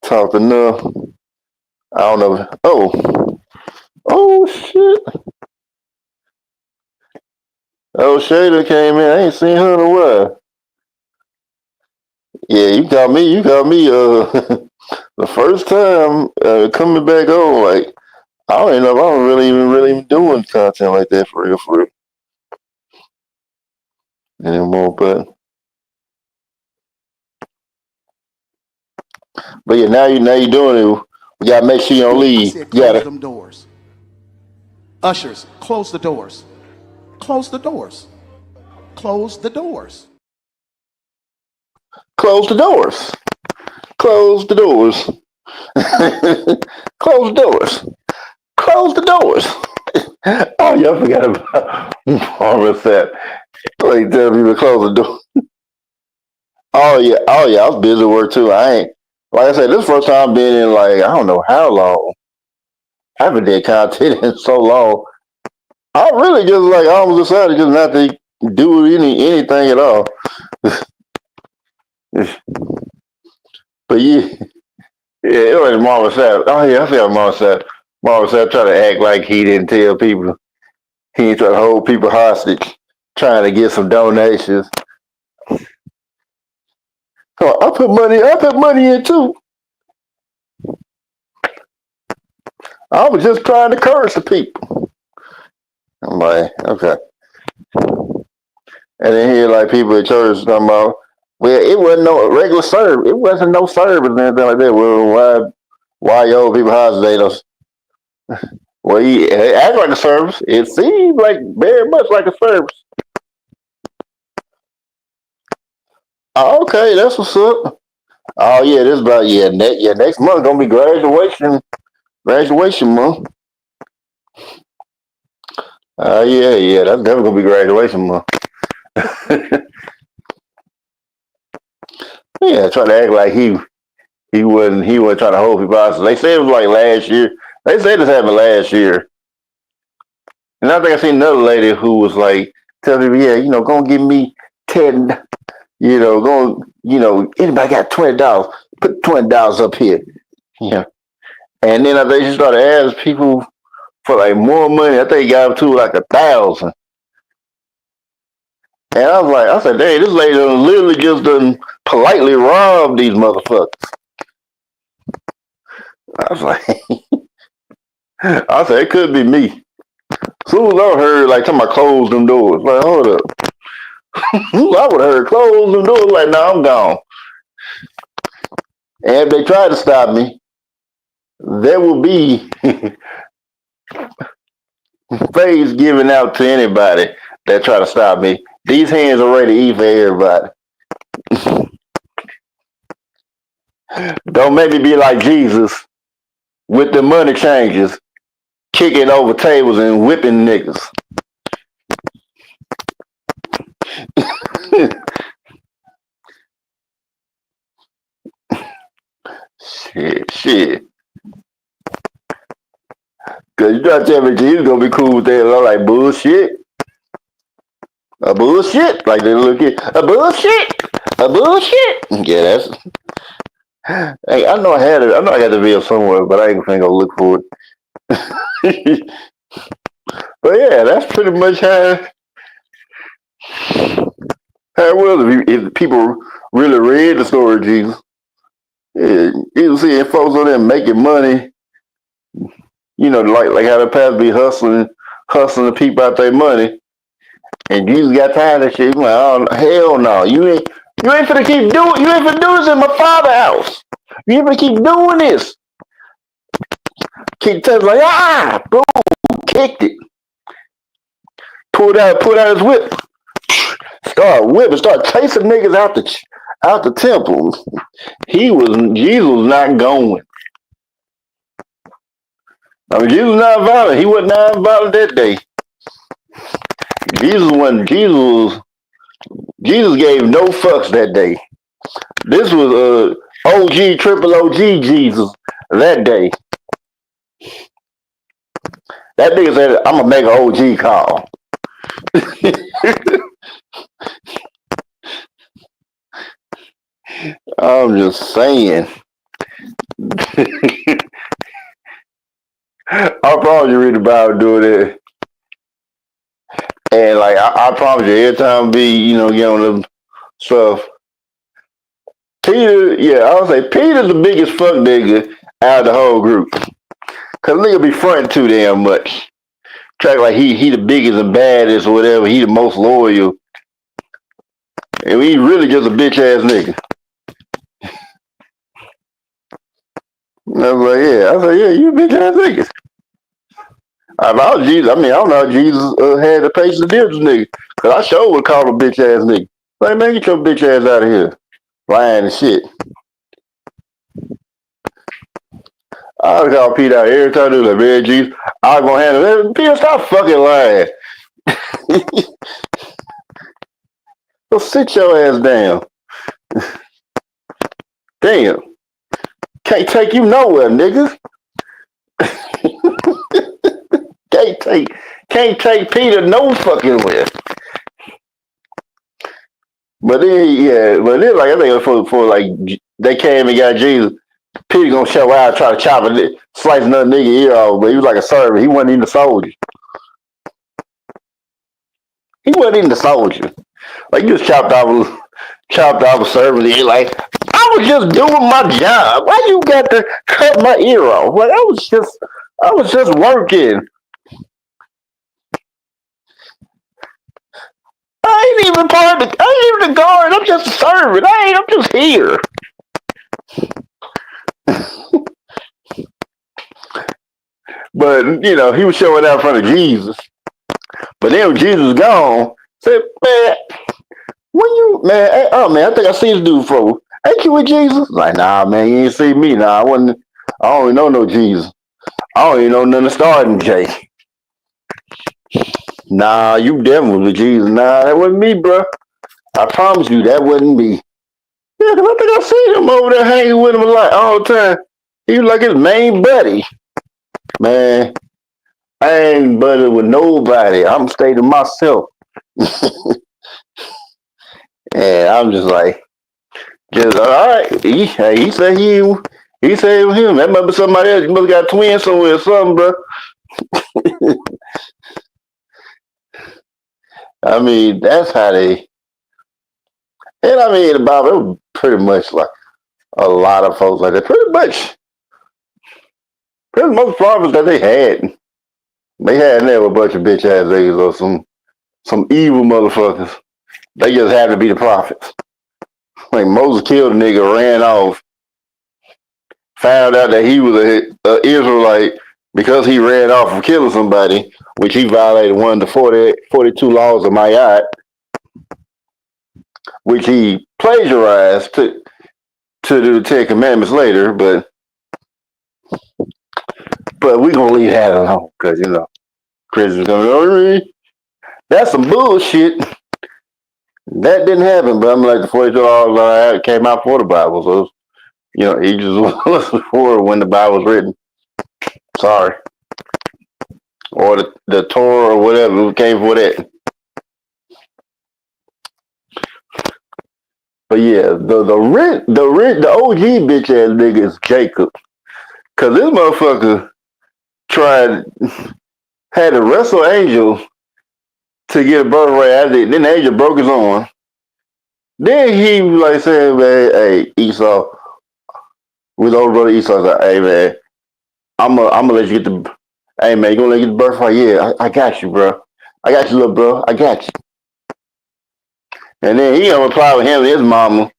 talked enough. I don't know. Oh shit. Oh, Shada came in. I ain't seen her in a while. Yeah, you got me the first time coming back on, like I don't even know if I'm really even doing content like that for real anymore. But yeah, now you doing it. You gotta make sure you don't I leave. said, You close gotta them doors. Ushers, close the doors. Close the doors. Close the doors. close the doors. Close the doors. Close the doors. Close the doors. Oh, y'all forgot about Marvin said. Like telling people to close the door. Oh yeah, I was busy at work too. I ain't like I said, this is the first time I've been in like I don't know how long. I haven't did content in so long. I really just like I almost decided just not to do anything at all. But yeah, it was Marvin Sapp. Oh yeah, I forgot Marvin Sapp. Marvin Sapp trying to act like he didn't tell people. He ain't trying to hold people hostage, trying to get some donations. Oh, I put money in too. I was just trying to encourage the people. I'm like, okay. And then here, like people at church talking about, well, it wasn't no regular service. It wasn't no service or anything like that. Well, why your people holiday us? Well, it act like a service. It seemed like very much like a service. Oh, okay, that's what's up. Oh yeah, this about next month gonna be graduation month. Yeah, that's definitely gonna be graduation month. Yeah, trying to act like he wasn't trying to hold people hostage. They said it was like last year. They said this happened last year. And I think I seen another lady who was like telling me, yeah, gonna give me 10, anybody got $20, put $20 up here. Yeah. And then I think she started asking people for like more money. I think he got up to like 1,000. And I said, dang, this lady done literally just done politely robbed these motherfuckers. I was like, I said, it could be me. As soon as I heard, like, talking about close them doors, like, hold up. I would have heard close them doors, like, nah, I'm gone. And if they try to stop me, there will be face given out to anybody that try to stop me. These hands are ready to eat for everybody. Don't make me be like Jesus with the money changes, kicking over tables and whipping niggas. Shit. Cause you try to tell me Jesus gonna be cool with that. I'm like, bullshit. A bullshit. Like they look at a bullshit. A bullshit. Yeah, Hey, I know I had it. I know I got the video somewhere, but I ain't gonna go look for it. But yeah, that's pretty much how it was. If people really read the story of Jesus, yeah, you see folks on there making money. You know, like how the past be hustling the people out their money, and Jesus got tired of that shit. He's like, oh hell no, you ain't finna keep doing, you ain't finna do this in my father's house. You ain't finna keep doing this. Keep telling like boom, kicked it, pulled out his whip, start chasing niggas out the temple. Jesus was not going. I mean, Jesus was not violent. He wasn't violent that day. Jesus gave no fucks that day. This was OG, triple OG Jesus that day. That nigga said, I'm gonna make an OG call. I'm just saying. I promise you read the Bible doing it. And like I promise you, every time get on the stuff. Peter, yeah, I would say Peter's the biggest fuck nigga out of the whole group. Cause nigga be fronting too damn much. Track like he the biggest and baddest or whatever, he the most loyal. And he really just a bitch ass nigga. And I was like, yeah, you a bitch ass nigga. If I was Jesus, I don't know how Jesus had the patience to deal with this nigga. Cause I sure would call him a bitch ass nigga. Like, man, get your bitch ass out of here. Lying and shit. I would call Pete out every time. Like, man, Jesus, I was gonna handle it. Peter, stop fucking lying. Go sit your ass down. Damn. Can't take you nowhere, nigga. Can't take Peter no fucking where. But then like I think for like they came and got Jesus, Peter gonna show out, try to chop it, slice another nigga ear off, but he was like a servant. He wasn't even a soldier. He wasn't even a soldier. Like you just chopped off a servant. He like, I was just doing my job. Why you got to cut my ear off? Like I was just working. I ain't even the guard. I'm just a servant. I'm just here. But he was showing out in front of Jesus. But then when Jesus was gone, said, man, I think I seen this dude before. Ain't you with Jesus? Like, nah, man, you ain't see me. Nah, I don't even know no Jesus. I don't even know none of starting J. Nah, you definitely with Jesus. Nah, that wasn't me, bro. I promise you, that wasn't me. Yeah, cause I think I seen him over there hanging with him a lot all the time. He was like his main buddy. Man, I ain't buddy with nobody. I'm staying to myself. And I'm just like, just all right. He said he said it was him. That must be somebody else. You must have got twins somewhere or something, bro. I mean, that's how they. And I mean, the Bible, it was pretty much like a lot of folks like that. Pretty much most prophets that they had never a bunch of bitch ass niggas or some evil motherfuckers. They just happened to be the prophets. Like Moses killed a nigga, ran off, found out that he was a Israelite because he ran off from killing somebody, which he violated one of the 42 laws of Ma'at, which he plagiarized to do the Ten Commandments later, but we're gonna leave that alone because Christians gonna go, that's some bullshit. That didn't happen, but I'm like the 42 laws came out for the Bible, so he just was for when the Bible was written. Sorry. Or the Torah or whatever came for that. But yeah, the OG bitch ass nigga is Jacob. Cause this motherfucker tried had to wrestle Angel to get a birthright. Then Angel broke his arm. Then he was like saying, man, hey, Esau, with old brother Esau, like, hey man, I'm gonna let you get the hey man, you gonna let you get the birthright? Yeah, I got you, bro. I got you, little bro. I got you. And then he gonna reply with him and his mama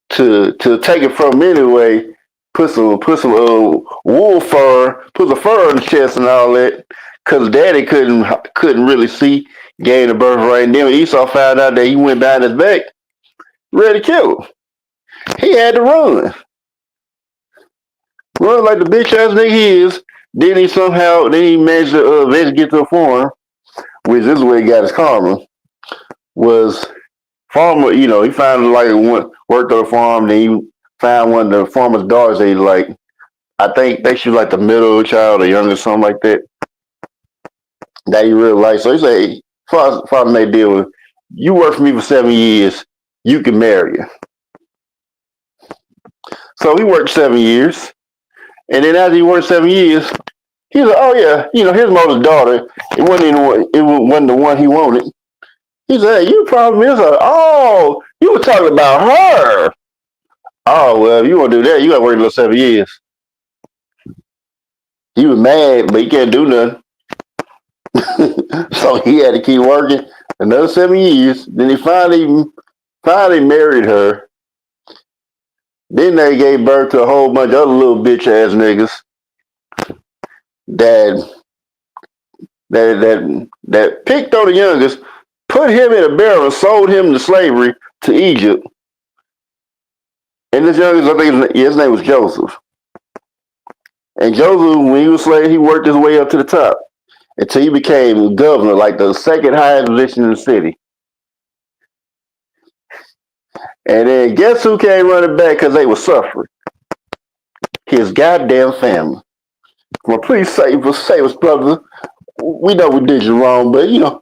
to take it from him anyway. Put some wool fur, put some fur on the chest and all that, cause daddy couldn't really see, gave the birthright. And then when Esau found out that he went behind his back, ready to kill him. He had to run like the bitch ass nigga he is. Then he managed to eventually get to a farm, which this is where he got his karma. Was farmer, he found like worked on the farm. Then he found one of the farmer's daughters. That he like, I think she was like the middle child or youngest, something like that. That he really liked. So he said, father made a deal with, you work for me for 7 years, you can marry her. So he worked 7 years. And then after he worked 7 years, he was like, oh yeah, his mother's daughter, it wasn't the one he wanted. He said, hey, you probably is oh, you were talking about her. Oh, well, if you want to do that, you got to work another 7 years. He was mad, but he can't do nothing. So he had to keep working another 7 years. Then he finally married her. Then they gave birth to a whole bunch of other little bitch ass niggas that picked on the youngest, put him in a barrel and sold him to slavery to Egypt. And this youngest, I think his name was Joseph. And Joseph, when he was slave, he worked his way up to the top until he became governor, like the second highest position in the city. And then guess who came running back because they were suffering? His goddamn family. Well, please save us, brother. We know we did you wrong, but you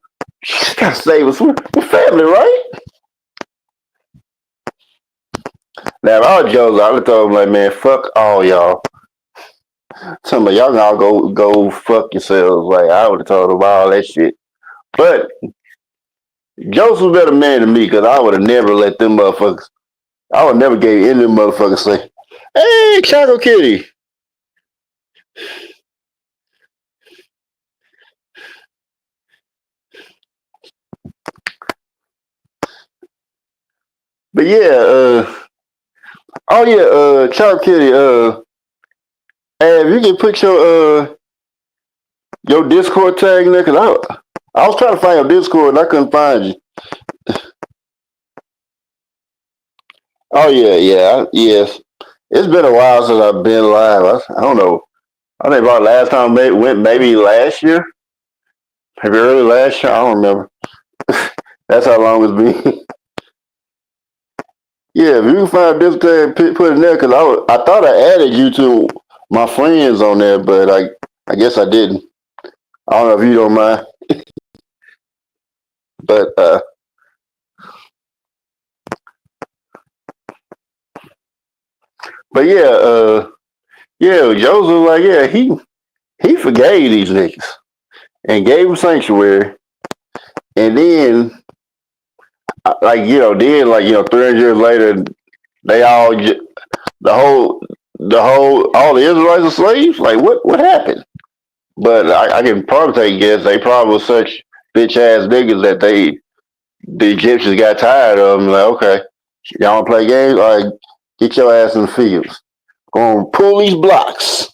gotta save us. We're family, right? Now, if I was Joseph, I would have told him, like, man, fuck all y'all. Some of y'all all go fuck yourselves. Like, I would have told him all that shit. But Joseph better man than me, because I would have never let them motherfuckers, I would never gave any of them motherfuckers say, hey, Choco Kitty. But yeah, Choco Kitty, hey, if you can put your Discord tag in there, because I was trying to find your Discord and I couldn't find you. Oh yes. It's been a while since I've been live. I don't know. I think about last time I went maybe last year, maybe early last year. I don't remember. That's how long it's been. Yeah, if you can find this tag, put it in there, because I thought I added you to my friends on there, but I guess I didn't. I don't know if you don't mind. But Joseph, like, yeah, he forgave these niggas and gave them sanctuary, and then 300 years later, they all all the Israelites are slaves. Like, what happened? But I can probably take a guess. They probably were such bitch ass niggas that the Egyptians got tired of them. Like, okay, y'all want to play games? All right, get your ass in the fields. Go on, pull these blocks.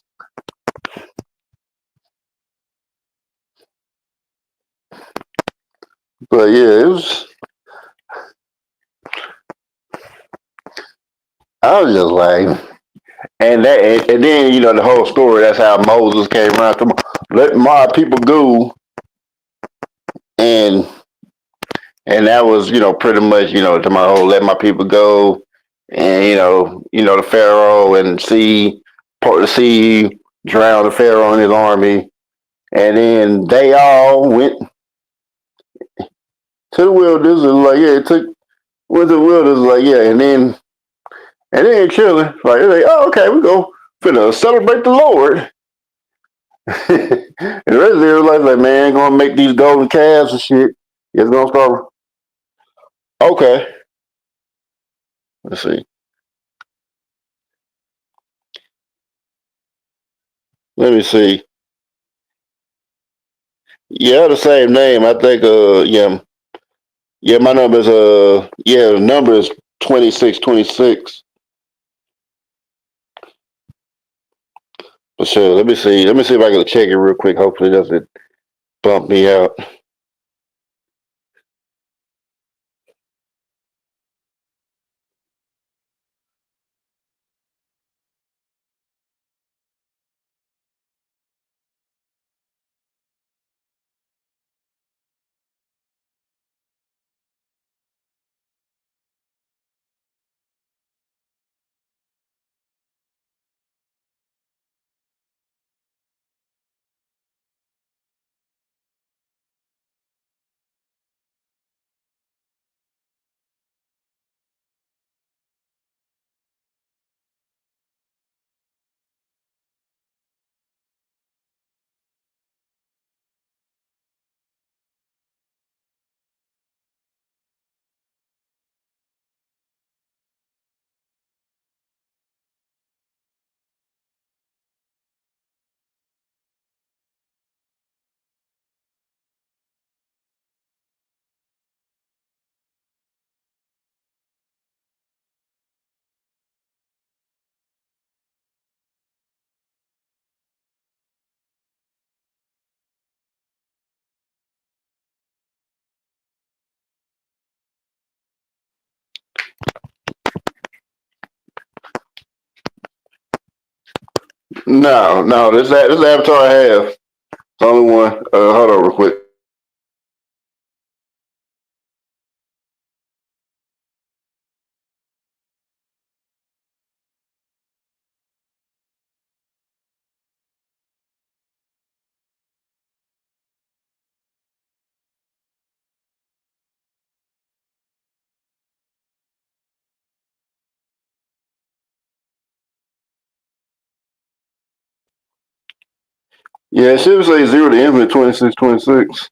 But yeah, it was. I was just like, and then the whole story. That's how Moses came around to let my people go, and that was pretty much to my whole let my people go, and the Pharaoh and part of the sea drowned the Pharaoh and his army, and then they all went to the wilderness, and it took Went to the wilderness, like, yeah, and then chilling. Like, they're like, oh, okay, we go finna celebrate the Lord. And the rest of their life, like, man, gonna make these golden calves and shit. It's gonna start. Okay, let's see. Let me see. Yeah, the same name. I think. Yeah, yeah. My number is yeah. The number is 2626. For sure. Let me see. Let me see if I can check it real quick. Hopefully, it doesn't bump me out. No, no. This avatar I have. It's the only one. Hold on, real quick. Yeah, it should say 0 to infinite 2626.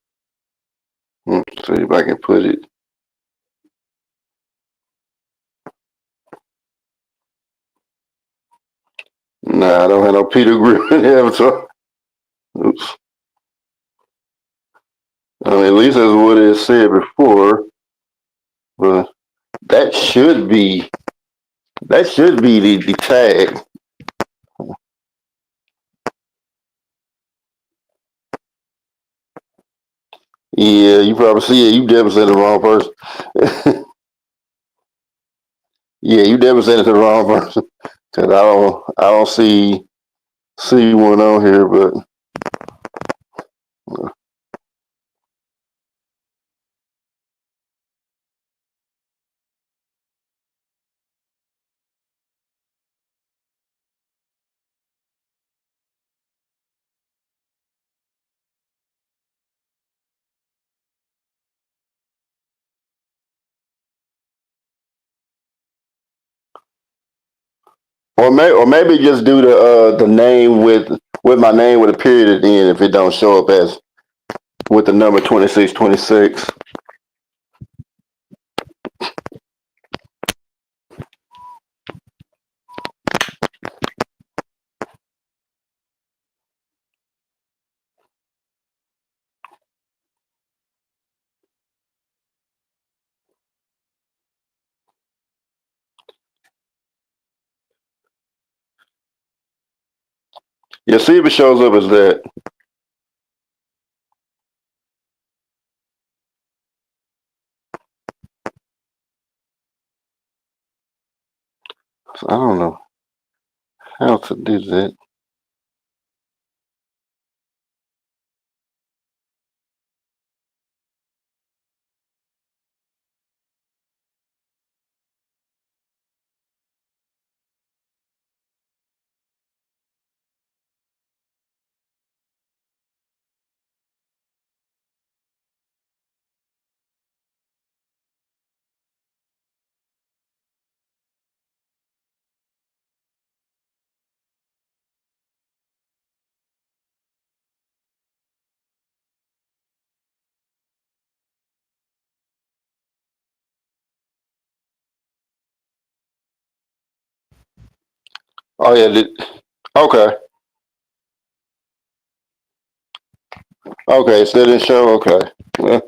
Let's see if I can put it. Nah, I don't have no Peter Griffin avatar. Oops. I mean, at least that's what it said before. But that should be the tag. Yeah, you probably see it. You definitely sent the wrong person. Yeah, you definitely sent it to the wrong person. Cause I don't see one on here, but or maybe just do the name with my name with a period at the end if it don't show up as with the number 2626. Yeah, see if it shows up as that. So I don't know how to do that. Oh yeah. Okay. Okay. Still didn't show. Okay. Well,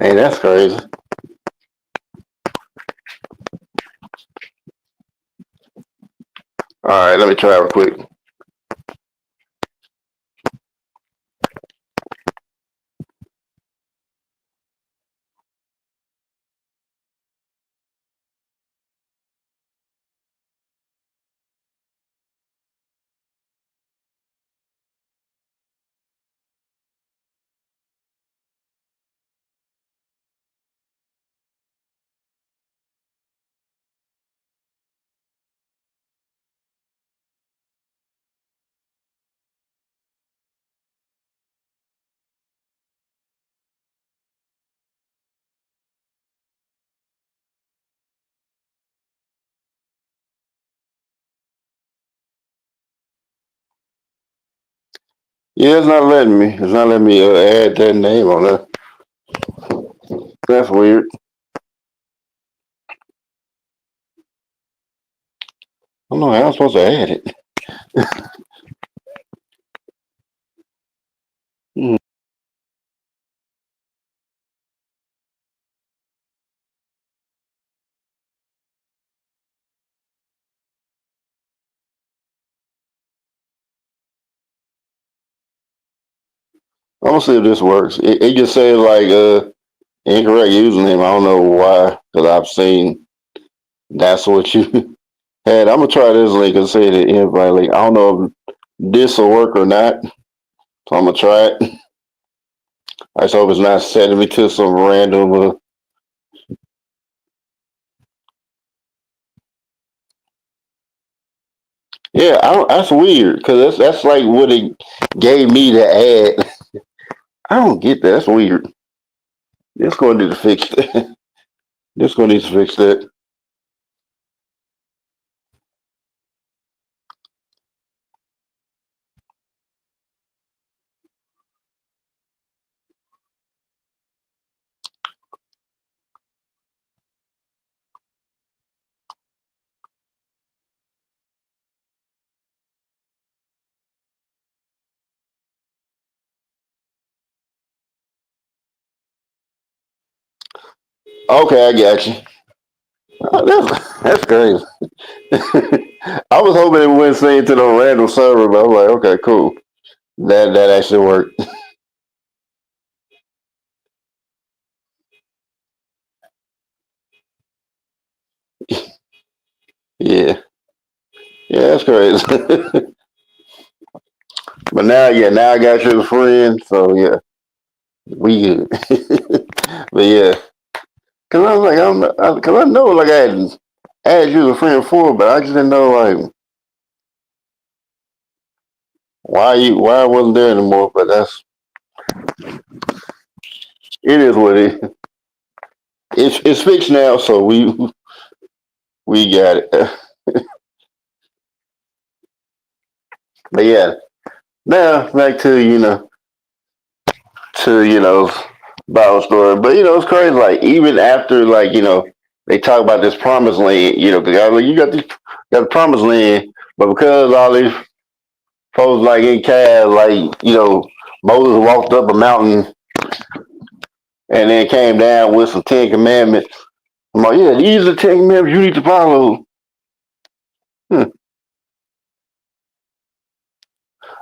hey, that's crazy. All right. Let me try real quick. Yeah, it's not letting me. It's not letting me add that name on there. That's weird. I don't know how I'm supposed to add it. Hmm. I'm gonna see if this works. It just says like incorrect username. I don't know why, because I've seen that's what you had. I'm gonna try this link and say the invite link. I don't know if this will work or not, so I'm gonna try it. I just hope it's not sending me to some random. Yeah, that's weird because that's like what it gave me to add. I don't get that. That's weird. This gonna need to fix that. This gonna need to fix that. Okay, I got you. That's crazy. I was hoping it wouldn't send to the random server, but I'm like, okay, cool. That actually worked. Yeah, yeah, that's crazy. But now, yeah, now I got you as a friend, so yeah, we good. But yeah, cause I was like, cause I know like I had added you as a friend before, but I just didn't know like why I wasn't there anymore. But it is what it is. It's fixed now, so we got it. But yeah, now back to Bible story. But it's crazy. Like even after they talk about this promised land, you got the promised land, but because all these folks like in calves, Moses walked up a mountain and then came down with some Ten Commandments. I'm like, yeah, these are the Ten Commandments you need to follow. Hmm.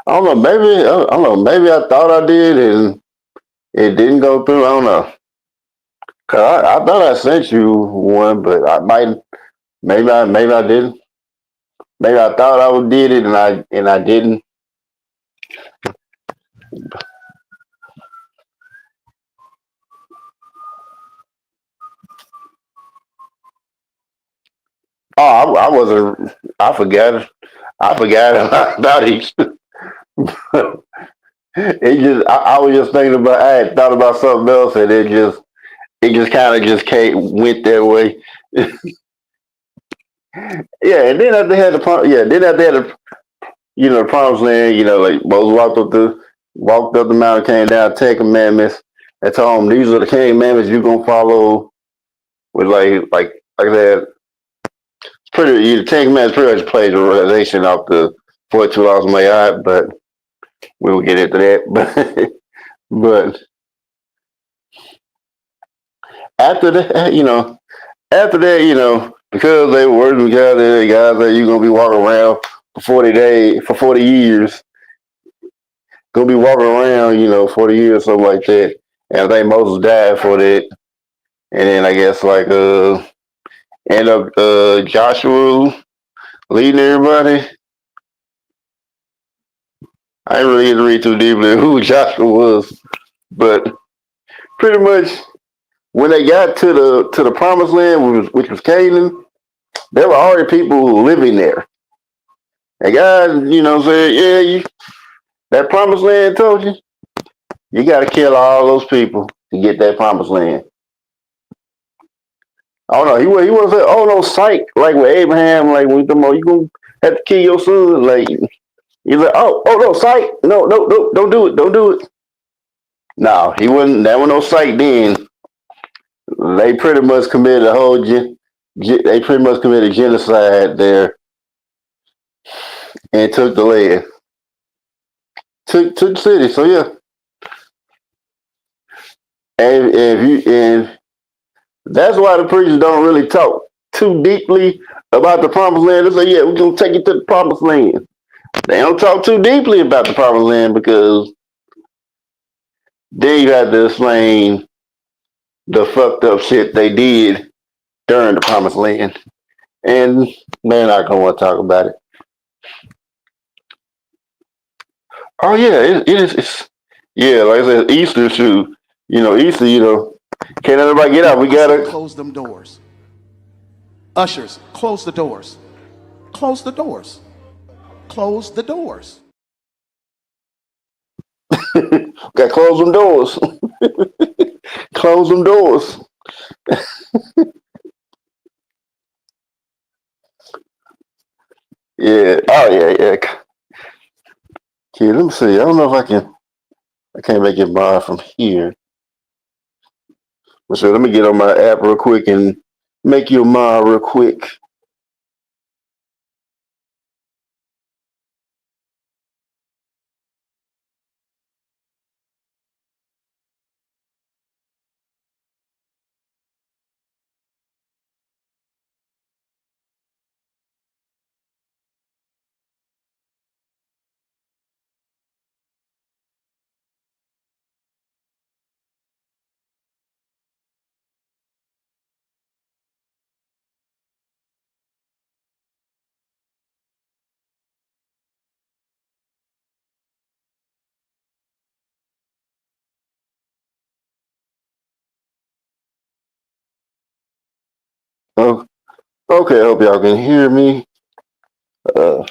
I don't know. Maybe I don't know. Maybe I thought I did and it didn't go through. I don't know. Cause I thought I sent you one, but I might. Maybe I didn't. Maybe I thought I did it and I didn't. Oh, I wasn't. I forgot. I forgot about it. It just. I was just thinking about. I had thought about something else, and it just kind of just came went that way. Yeah, and then after they had then after they had the promised land. Like Moses walked up the mountain, came down, Ten Commandments, and told them these are the Ten Commandments you're gonna follow. With like I said, The Ten Commandments pretty much plagiarization off the 42 Laws of Mayat, but we will get into that. But after that, because they were working together, the guys that you're gonna be walking around for 40 days, for 40 years, gonna be walking around, 40 years, something like that. And I think Moses died for that. And then I guess like end up Joshua leading everybody. I didn't really get to read too deeply who Joshua was, but pretty much when they got to the promised land, which was Canaan, there were already people living there. And God, said, that promised land told you got to kill all those people to get that promised land. I don't know. He wasn't say, oh no, psych, like with Abraham, like when you gonna have to kill your son, like he's like, oh no, psych, no, don't do it. No, he wasn't. That was no psych. Then they pretty much committed a whole. They pretty much committed genocide there and took the land, took the city. So yeah, and that's why the preachers don't really talk too deeply about the promised land. They say, yeah, we're gonna take you to the promised land. They don't talk too deeply about the promised land because then you have to explain the fucked up shit they did during the promised land. And they're not gonna want to talk about it. Oh yeah, it is. Yeah, like I said, Easter too. Easter. Can't everybody get out? We gotta close them doors. Ushers, close the doors. Close the doors. Close the doors. got to close them doors. Close them doors. Yeah. Oh yeah. Okay, let me see. I don't know if I can. I can't make it mod from here. So let me get on my app real quick and make you a mod real quick. Oh, okay. I hope y'all can hear me. Cause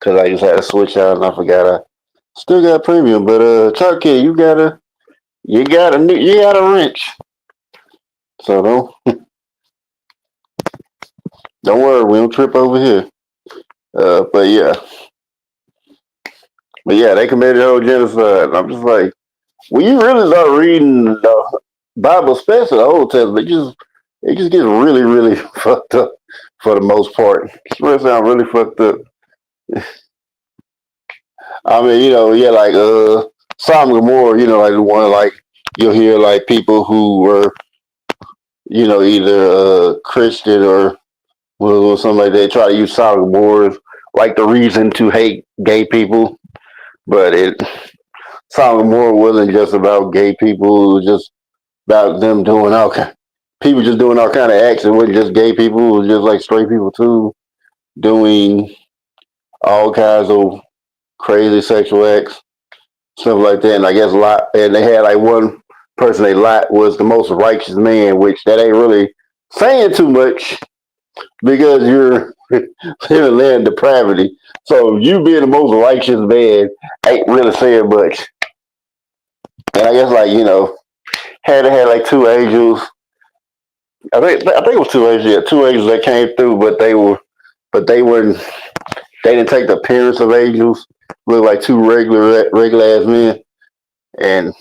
I just had to switch out and I forgot I still got premium. But Chucky, you got a wrench. So don't worry, we don't trip over here. But yeah, they committed whole genocide. And I'm just like, when you really start reading the Bible, especially the Old Testament, it just gets really, really fucked up for the most part. It really sounds really fucked up. I mean, like Sodom and Gomorrah, like the one like you'll hear like people who were, either Christian or something like that try to use Sodom and Gomorrah like the reason to hate gay people, but Sodom and Gomorrah wasn't just about gay people. It was just about them doing people just doing all kind of acts. It wasn't just gay people. It was just like straight people too, doing all kinds of crazy sexual acts, stuff like that. And I guess and they had like one person they Lot was the most righteous man, which that ain't really saying too much because you're living land depravity. So you being the most righteous man ain't really saying much. And I guess had like two angels. I think it was two angels. Yeah, two angels that came through, but they weren't. They didn't take the appearance of angels. Looked like two regular ass men, and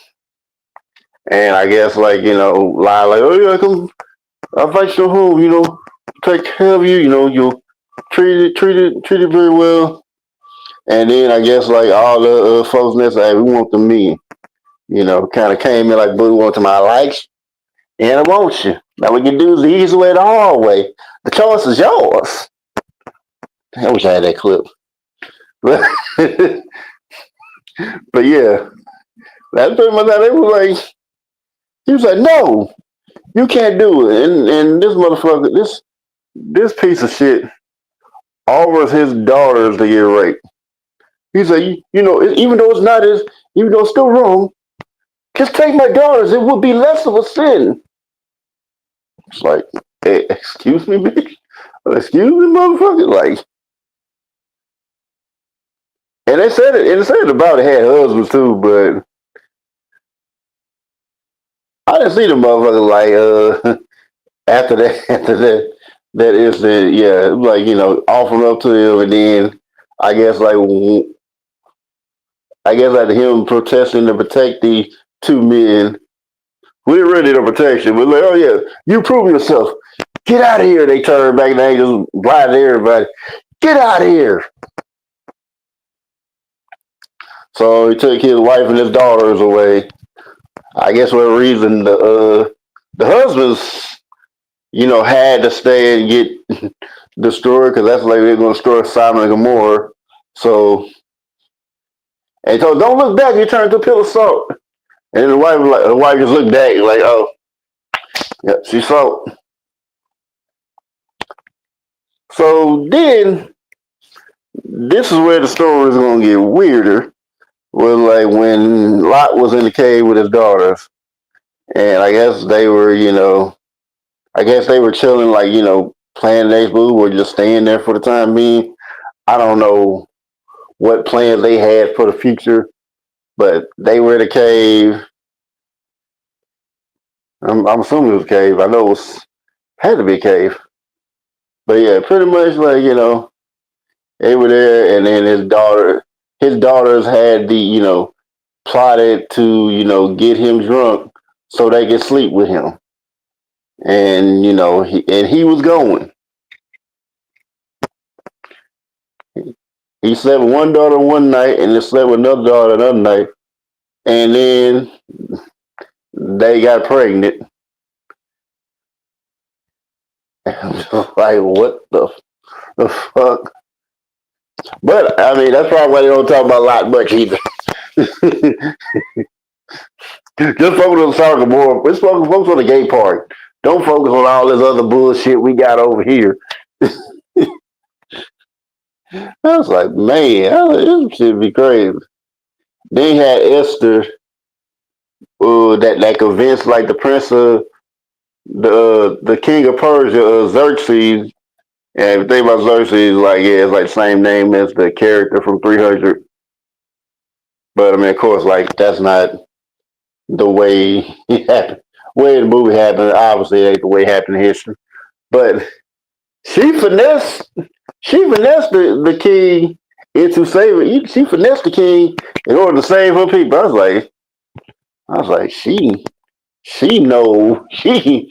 I guess lie like, oh yeah, come, I'll fight you home. Take care of you. You'll treated very well. And then I guess like all the folks in there say, hey, we want the men. You know, kind of came in like, boo, want to my likes, and I want you. Now we can do the easy way, the hard way. The choice is yours. I wish I had that clip. But, but yeah, that's pretty much how they was like. He was like, no, you can't do it. And this motherfucker, this piece of shit offers his daughters to get raped. He said, you know, even though it's not his, even though it's still wrong, just take my daughters. It would be less of a sin. It's like, hey, excuse me, bitch. Excuse me, motherfucker. Like, and they said it. And they said it about it had husbands too, but I didn't see the motherfucker like after that incident. Yeah, like you know, offering up to him, and then I guess like him protesting to protect the two men. We ready to protection. We're like, oh yeah, you prove yourself. Get out of here. They turn back and they just blind everybody. Get out of here. So he took his wife and his daughters away. I guess for a reason the husbands, you know, had to stay and get destroyed because that's like they're going to destroy Simon and Gomorrah. So, and he told, don't look back. You turn to a pillar of salt. And the wife just looked back like, oh, yeah, she saw. So then, this is where the story is going to get weirder. Was like when Lot was in the cave with his daughters, and I guess they were, you know, chilling, like you know, playing next move or just staying there for the time being. I don't know what plans they had for the future, but they were in a cave. I'm assuming it was a cave. I know it had to be a cave. But yeah, pretty much like, you know, they were there and then his daughters had the, you know, plotted to, you know, get him drunk so they could sleep with him. And, you know, he was going. He slept with one daughter one night and then slept with another daughter another night. And then they got pregnant. I'm just like, what the fuck? But I mean, that's probably why they don't talk about Lot much either. Just focus on the soccer more. Let's focus on the gay part. Don't focus on all this other bullshit we got over here. I was like, man, this should be crazy. They had Esther, that convinced like the prince of the king of Persia, Xerxes. And if you think about Xerxes, like yeah, it's like the same name as the character from 300. But I mean, of course, like that's not the way it happened. Way the movie happened, obviously, it ain't the way it happened in history. But she finessed, the king into saving. She finessed the king in order to save her people. I was like, she know she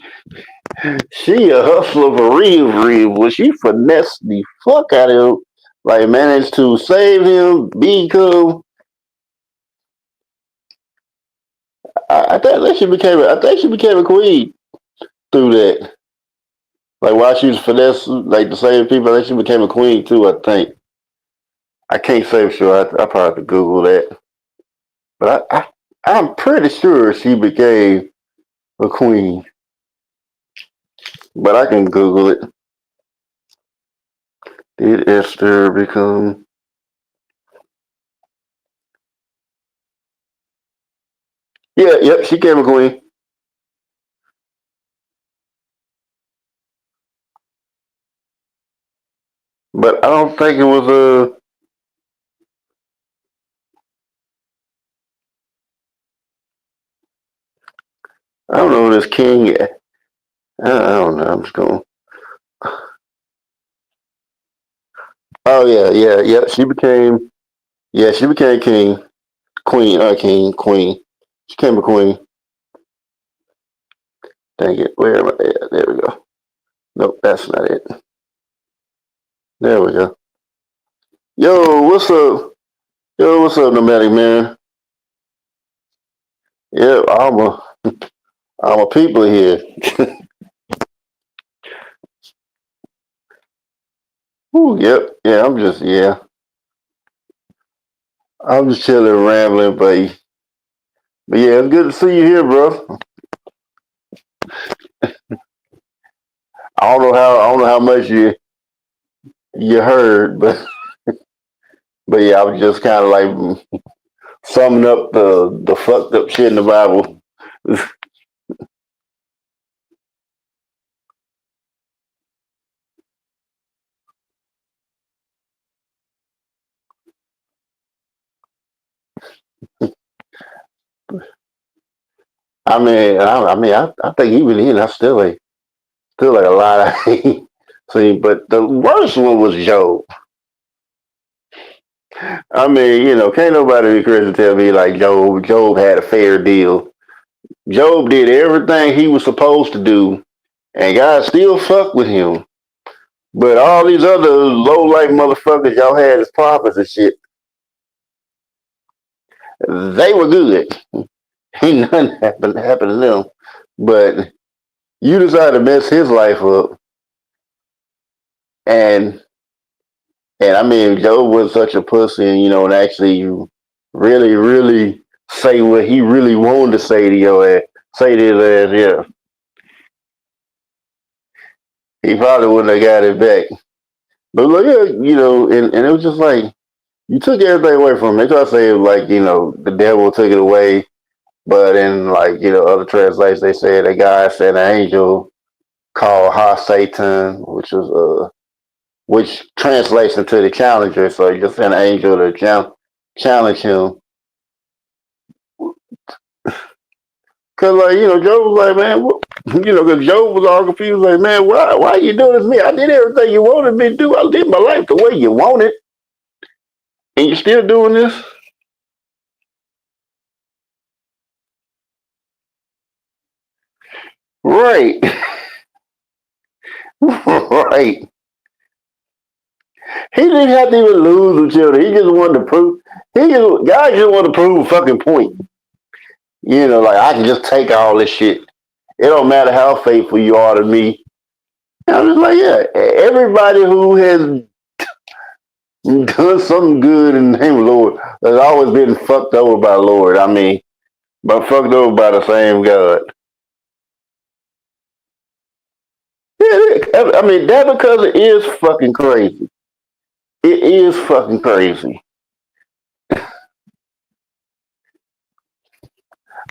a hustler for real. But she finessed the fuck out of him. Like managed to save him, become. I think she became a queen through that. Like while she was finesse, like the same people, I think she became a queen too. I think. I can't say for sure. I probably have to Google that. But I'm pretty sure she became a queen. But I can Google it. Did Esther become? Yeah, yep, she became a queen. But I don't think it was a. I don't know who this king is. I don't know. I'm just going. Oh yeah. She became. Yeah, she became king, queen, queen. She became a queen. Dang it. Where am I at? There we go. Nope, that's not it. There we go. Yo, what's up? Yo, what's up, nomadic man? Yeah, I'm a people here. Ooh, yep, yeah, I'm just chilling, rambling, but yeah, it's good to see you here, bro. I don't know how much you heard, but yeah, I was just kind of like summing up the fucked up shit in the Bible. I think even then, I still like a lot I ain't seen, but the worst one was Job. I mean, can't nobody be crazy tell me like Job had a fair deal. Job did everything he was supposed to do, and God still fucked with him. But all these other low life motherfuckers y'all had as prophets and shit, they were good. Ain't nothing happened to them. But you decided to mess his life up, and I mean, Job was such a pussy, and actually really, really say what he really wanted to say to your ass, say to his ass, yeah. He probably wouldn't have got it back. But look, yeah, and it was just like you took everything away from him. They try to say like, the devil took it away, but in like, other translations they said that God sent an angel called Ha Satan, which translates into the challenger. So he just sent an angel to challenge him. Cause like, Job was like, man, cause Job was all confused, like, man, why you doing this to me? I did everything you wanted me to do. I lived my life the way you wanted, and you still doing this? Right. Right. He didn't have to even lose with children. He just wanted to prove. God just wanted to prove a fucking point. Like I can just take all this shit. It don't matter how faithful you are to me. And I'm just like, yeah. Everybody who has done something good in the name of the Lord has always been fucked over by the Lord. I mean, but fucked over by the same God. Yeah, I mean, that because it is fucking crazy. It is fucking crazy.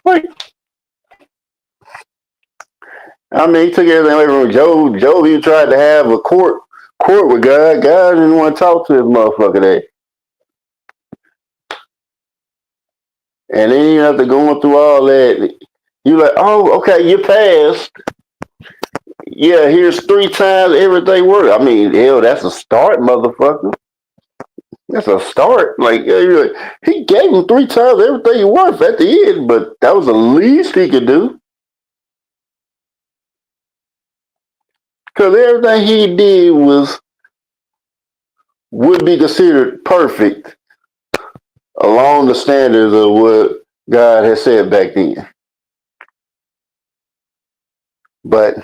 Like, I mean, he took everything away from Job. Job, he tried to have a court with God. God didn't want to talk to his motherfucker there. And then you have to go through all that. You like, oh, okay, you passed. Yeah, here's 3 times everything worked. I mean, hell, that's a start, motherfucker. That's a start. Like, he gave him 3 times everything he worth at the end, but that was the least he could do. Because everything he did would be considered perfect along the standards of what God had said back then. But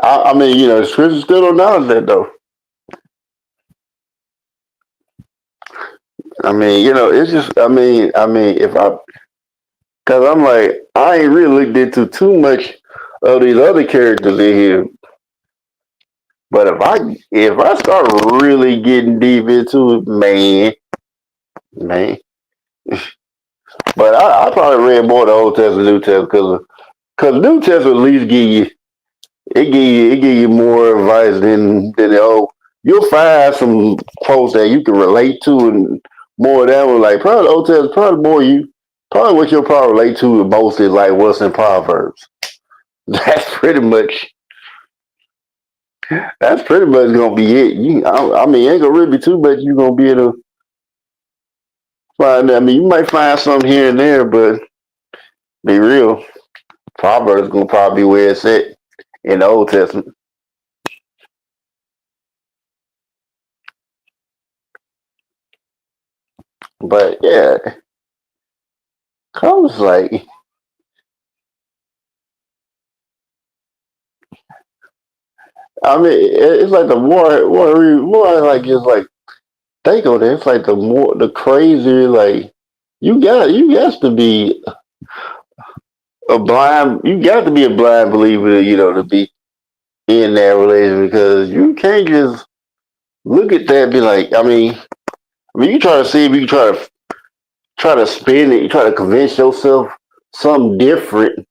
I mean, the scripture still don't acknowledge that though. I mean, it's just if cause I'm like, I ain't really looked into too much of these other characters in here. But if I start really getting deep into it, man. But I probably read more of the Old Testament, New Testament, because New Testament at least give you more advice than the old. You'll find some quotes that you can relate to, and more of that one. Like probably the Old Testament, probably what you'll probably relate to the most is like what's in Proverbs. That's pretty much gonna be it. I mean, ain't gonna really be too much. You gonna be able to find. I mean, you might find something here and there, but be real. Proverbs gonna probably be where it's at in the Old Testament. But yeah, I was like, I mean, it's like the more I like, it's like think on it. It's like the crazier, like you got to be you got to be a blind believer, to be in that relation because you can't just look at that and be like, you try to see if you can try to spin it, you try to convince yourself something different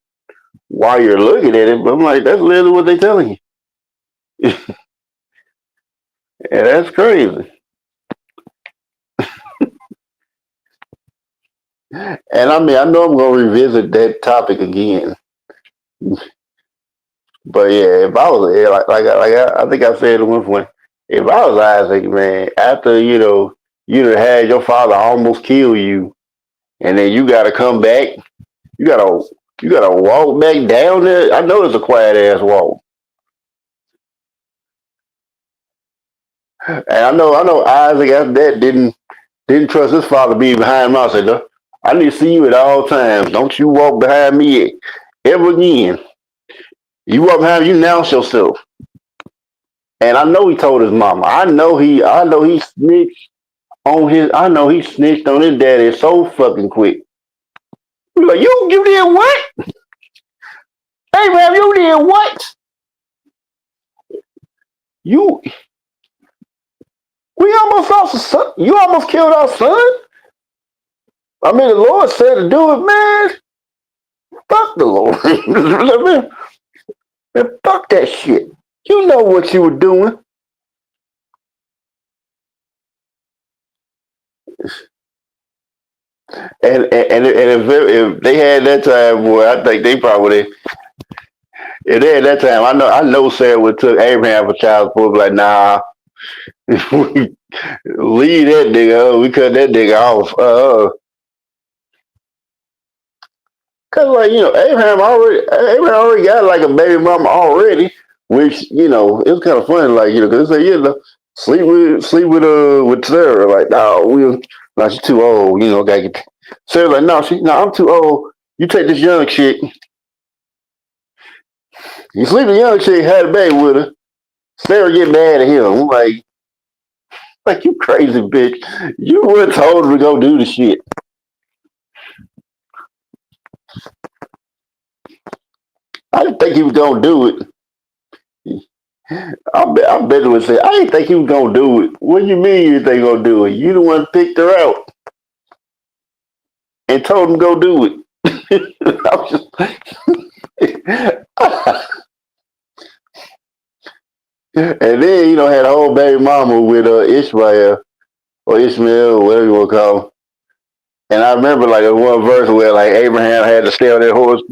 while you're looking at it. But I'm like, that's literally what they're telling you. And that's crazy. And I know I'm gonna revisit that topic again. But yeah, if I was I think I said at one point, if I was Isaac, man, after you done had your father almost kill you, and then you gotta come back, you gotta you gotta walk back down there. I know it's a quiet ass walk, and I know Isaac after that didn't trust his father being behind him. I said, "No, I need to see you at all times. Don't you walk behind me ever again. You walk behind me, you announce yourself." And I know he told his mama. I know he snitched on his daddy so fucking quick. He like, you did what? Hey man, you did what? You we almost lost a son. You almost killed our son. I mean, the Lord said to do it, man. Fuck the Lord. Man, fuck that shit. You know what you were doing. And if they had that time, boy, I think they probably if they had that time, I know Sarah would took Abraham for child support, like, nah, leave that nigga. We cut that nigga off. Cause like Abraham already got like a baby mama already, which it was kind of funny, like cause they say sleep with Sarah, like no, she's too old, gotta get Sarah like no, I'm too old. You take this young chick, you sleep with a young chick, had a baby with her. Sarah get mad at him. I'm like you crazy bitch, you were told her to go do the shit. I didn't think he was gonna do it. I bet it would say, I didn't think he was gonna do it. What do you mean you think gonna do it? You the one picked her out and told him go do it. I was just and then had a whole baby mama with Ishmael or Ishmael or whatever you want to call him. And I remember like in one verse where like Abraham had to stay on that horse,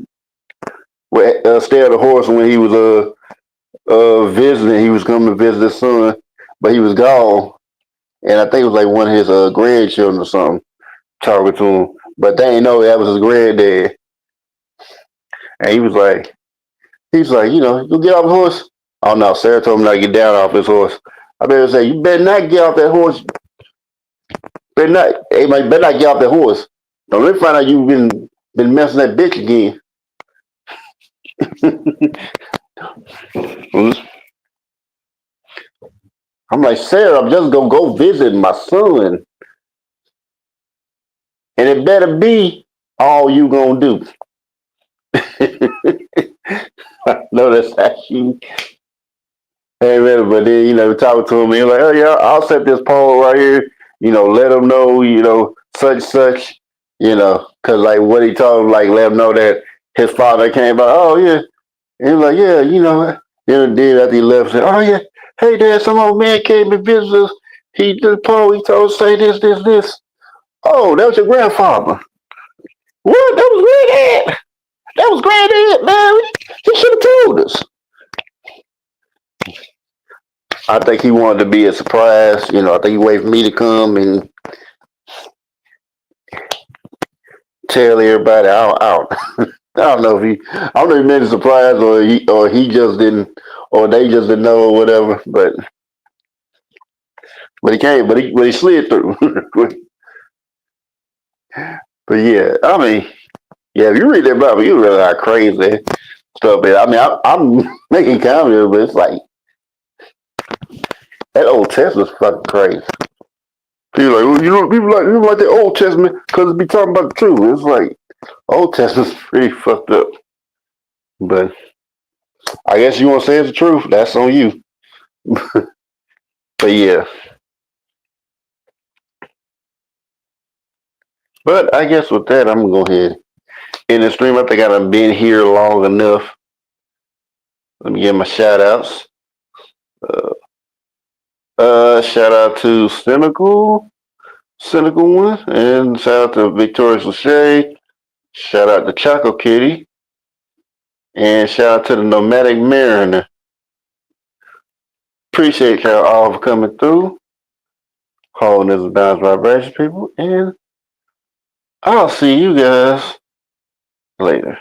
stay on the horse when he was visiting. He was coming to visit his son, but he was gone. And I think it was like one of his grandchildren or something talking to him, but they didn't know that was his granddad. And he was like, you get off the horse. Oh no, Sarah told him not to get down off his horse. I better say, you better not get off that horse. Better not, hey man, better not get off that horse. Don't let me find out you've been messing that bitch again. I'm like, Sarah, I'm just gonna go visit my son, and it better be all you gonna do. No, that's actually. Hey man, but then talking to him, he's like, oh yeah, I'll set this poll right here. Let him know, such, because like what he told him, like let him know that his father came by. Oh yeah, and he's like, yeah, Then after he left, said, oh yeah, hey dad, some old man came and visited us. He did the poll. He told us say this, this, this. Oh, that was your grandfather. What? That was granddad. That was granddad, man. He should have told us. I think he wanted to be a surprise. I think he waited for me to come and tell everybody. I don't know if I don't know if he meant a surprise or he just didn't or they just didn't know or whatever. But he came. But he slid through. But yeah, I mean, yeah, if you read that Bible, you realize how crazy stuff is. I mean, I'm making comments, but it's like that Old Testament's fucking crazy. People like, well, you don't like the Old Testament because it be talking about the truth. It's like Old Testament's pretty fucked up. But I guess you want to say it's the truth. That's on you. But yeah. But I guess with that, I'm gonna go ahead in the stream. I think I've been here long enough. Let me give my shout outs. Shout out to Cynical One, and shout out to Victorious Lachey. Shout out to Choco Kitty, and shout out to the Nomadic Mariner. Appreciate y'all all for coming through, holding this Bounce Vibration, people, and I'll see you guys later.